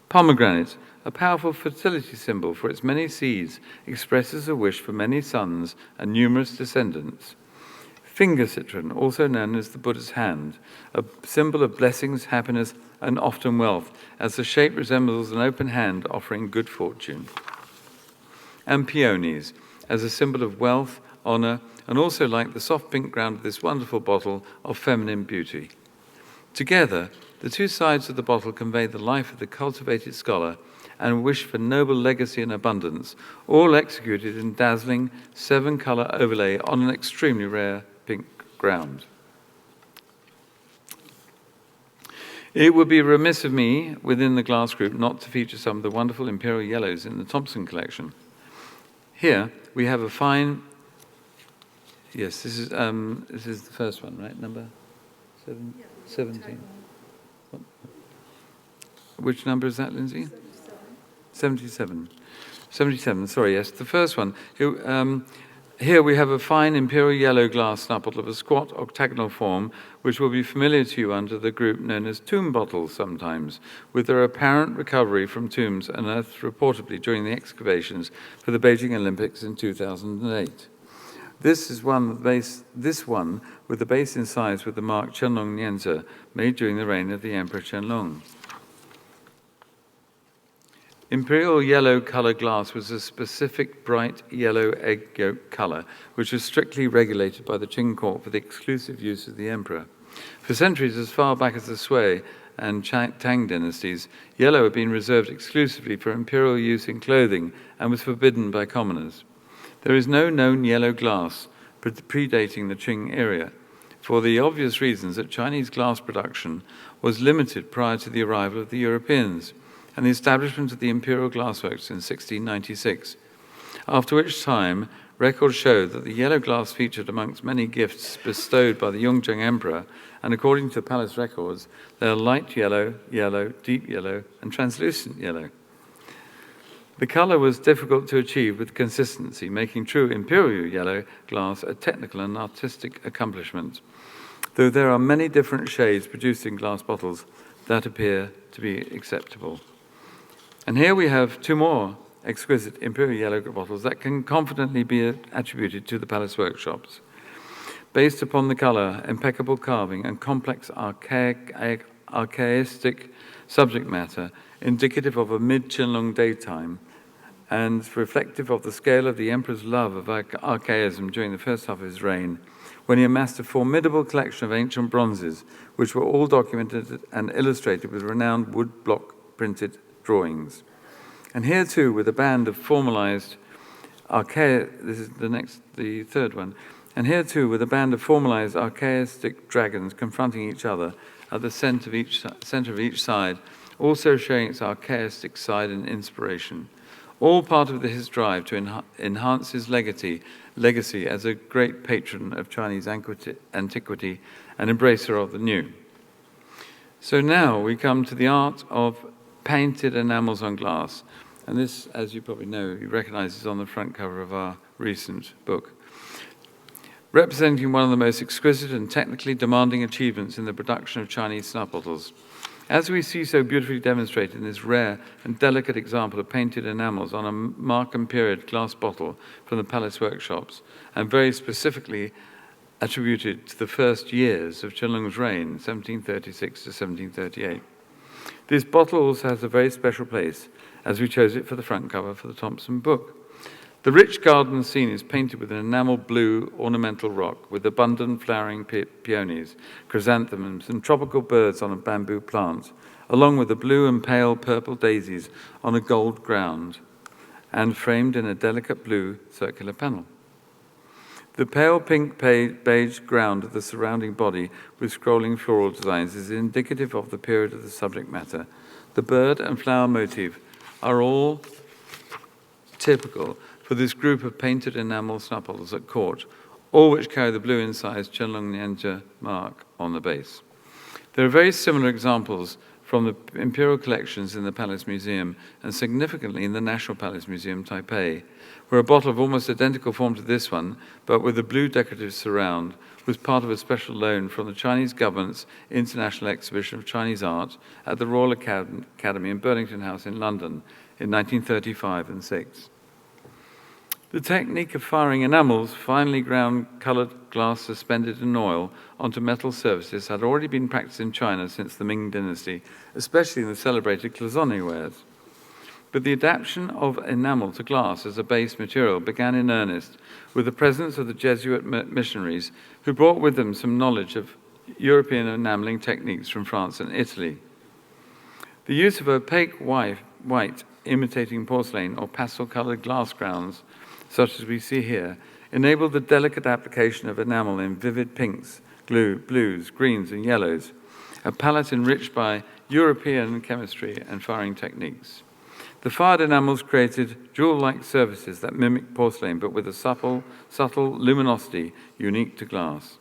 pomegranate, a powerful fertility symbol for its many seeds, expresses a wish for many sons and numerous descendants, Finger citron, also known as the Buddha's hand, a symbol of blessings, happiness, and often wealth, as the shape resembles an open hand offering good fortune. And peonies, as a symbol of wealth, honor, and also like the soft pink ground of this wonderful bottle of feminine beauty. Together, the two sides of the bottle convey the life of the cultivated scholar and wish for noble legacy and abundance, all executed in dazzling 7-color overlay on an extremely rare pink ground. It would be remiss of me, within the glass group, not to feature some of the wonderful imperial yellows in the Thomson Collection. Here we have a fine. Yes, this is the first one, right? Number 17. Which number is that, Lindsay? 77. 77, sorry, yes. The first one. Here we have a fine imperial yellow glass snuff bottle of a squat octagonal form, which will be familiar to you under the group known as tomb bottles sometimes, with their apparent recovery from tombs unearthed reportedly during the excavations for the Beijing Olympics in 2008. This one with the base incised with the mark Qianlong Nianzi, made during the reign of the Emperor Qianlong. Imperial yellow color glass was a specific bright yellow egg yolk color, which was strictly regulated by the Qing court for the exclusive use of the emperor. For centuries, as far back as the Sui and Tang dynasties, yellow had been reserved exclusively for imperial use in clothing and was forbidden by commoners. There is no known yellow glass predating the Qing era, for the obvious reasons that Chinese glass production was limited prior to the arrival of the Europeans and the establishment of the Imperial Glassworks in 1696, after which time records show that the yellow glass featured amongst many gifts bestowed by the Yongzheng Emperor, and according to palace records, they are light yellow, yellow, deep yellow, and translucent yellow. The color was difficult to achieve with consistency, making true imperial yellow glass a technical and artistic accomplishment, though there are many different shades produced in glass bottles that appear to be acceptable. And here we have two more exquisite imperial yellow bottles that can confidently be attributed to the palace workshops. Based upon the color, impeccable carving, and complex archaistic subject matter, indicative of a mid-Qianlong daytime, and reflective of the scale of the emperor's love of archaism during the first half of his reign, when he amassed a formidable collection of ancient bronzes, which were all documented and illustrated with renowned wood block printed drawings. And here too, with a band of formalized the third one. And here too, with a band of formalized archaistic dragons confronting each other at the center of each side, also showing its archaistic side and inspiration. All part of his drive to enhance his legacy as a great patron of Chinese antiquity and embracer of the new. So now we come to the art of painted enamels on glass. And this, as you probably know, you recognize is on the front cover of our recent book. Representing one of the most exquisite and technically demanding achievements in the production of Chinese snuff bottles. As we see so beautifully demonstrated in this rare and delicate example of painted enamels on a Markham period glass bottle from the palace workshops, and very specifically attributed to the first years of Qianlong's reign, 1736 to 1738. This bottle also has a very special place, as we chose it for the front cover for the Thomson book. The rich garden scene is painted with an enamel blue ornamental rock with abundant flowering peonies, chrysanthemums, and tropical birds on a bamboo plant, along with the blue and pale purple daisies on a gold ground, and framed in a delicate blue circular panel. The pale pink beige ground of the surrounding body with scrolling floral designs is indicative of the period of the subject matter. The bird and flower motif are all typical for this group of painted enamel snuff bottles at court, all which carry the blue incised Qianlong Nianzi mark on the base. There are very similar examples from the imperial collections in the Palace Museum and significantly in the National Palace Museum, Taipei, where a bottle of almost identical form to this one, but with a blue decorative surround, was part of a special loan from the Chinese government's International Exhibition of Chinese Art at the Royal Academy in Burlington House in London in 1935 and 6. The technique of firing enamels, finely ground colored glass suspended in oil onto metal surfaces, had already been practiced in China since the Ming Dynasty, especially in the celebrated cloisonné wares. But the adaptation of enamel to glass as a base material began in earnest with the presence of the Jesuit missionaries who brought with them some knowledge of European enameling techniques from France and Italy. The use of opaque white imitating porcelain or pastel-colored glass grounds, such as we see here, enabled the delicate application of enamel in vivid pinks, blues, greens, and yellows, a palette enriched by European chemistry and firing techniques. The fired enamels created jewel-like surfaces that mimic porcelain, but with a subtle luminosity unique to glass.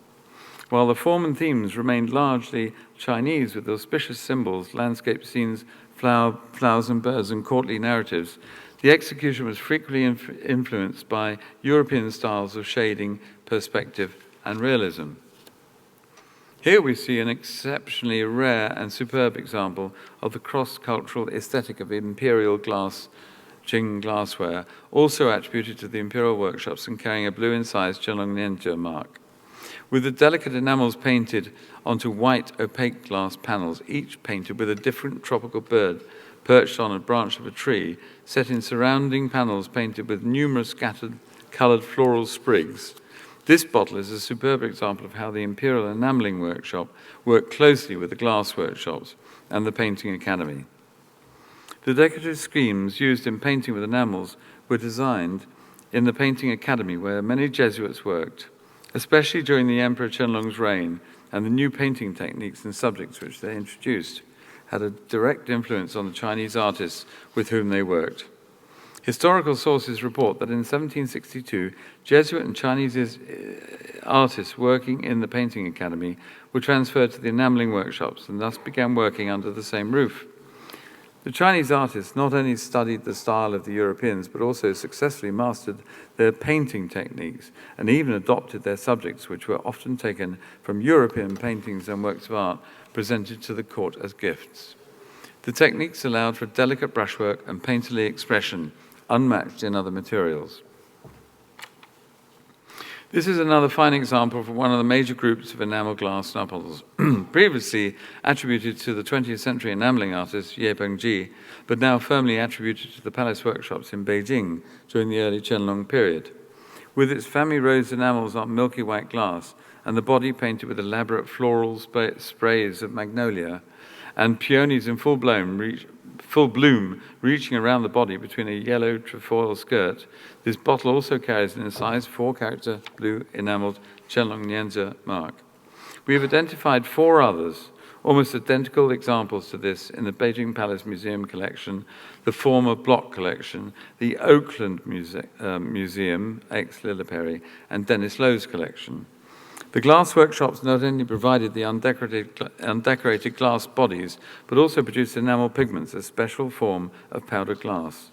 While the form and themes remained largely Chinese with auspicious symbols, landscape scenes, flowers and birds, and courtly narratives, the execution was frequently influenced by European styles of shading, perspective, and realism. Here we see an exceptionally rare and superb example of the cross-cultural aesthetic of imperial Qing glassware, also attributed to the imperial workshops and carrying a blue incised Chenlong mark. With the delicate enamels painted onto white opaque glass panels, each painted with a different tropical bird perched on a branch of a tree, set in surrounding panels painted with numerous scattered coloured floral sprigs. This bottle is a superb example of how the Imperial Enamelling Workshop worked closely with the glass workshops and the Painting Academy. The decorative schemes used in painting with enamels were designed in the Painting Academy, where many Jesuits worked, especially during the Emperor Qianlong's reign, and the new painting techniques and subjects which they introduced had a direct influence on the Chinese artists with whom they worked. Historical sources report that in 1762, Jesuit and Chinese artists working in the Painting Academy were transferred to the enamelling workshops and thus began working under the same roof. The Chinese artists not only studied the style of the Europeans, but also successfully mastered their painting techniques and even adopted their subjects, which were often taken from European paintings and works of art presented to the court as gifts. The techniques allowed for delicate brushwork and painterly expression, unmatched in other materials. This is another fine example of one of the major groups of enamel glass snuff bottles, previously attributed to the 20th century enamelling artist Ye Pengji, but now firmly attributed to the palace workshops in Beijing during the early Qianlong period. With its family rose enamels on milky white glass and the body painted with elaborate floral sprays of magnolia and peonies in full bloom reaching around the body between a yellow trefoil skirt, this bottle also carries an incised 4-character blue enameled Qianlong Nianzhe mark. We have identified 4 others, almost identical examples to this in the Beijing Palace Museum collection, the former Bloch collection, the Oakland Museum, ex-Lilliperry, and Dennis Lowe's collection. The glass workshops not only provided the undecorated glass bodies, but also produced enamel pigments, a special form of powdered glass.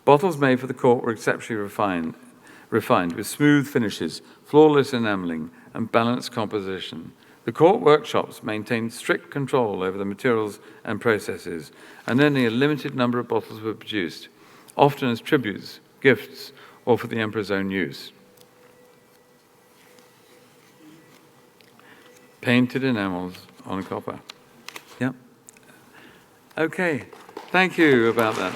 Bottles made for the court were exceptionally refined with smooth finishes, flawless enamelling, and balanced composition. The court workshops maintained strict control over the materials and processes, and only a limited number of bottles were produced, often as tributes, gifts, or for the emperor's own use. Painted enamels on copper. Yep. Okay, thank you about that.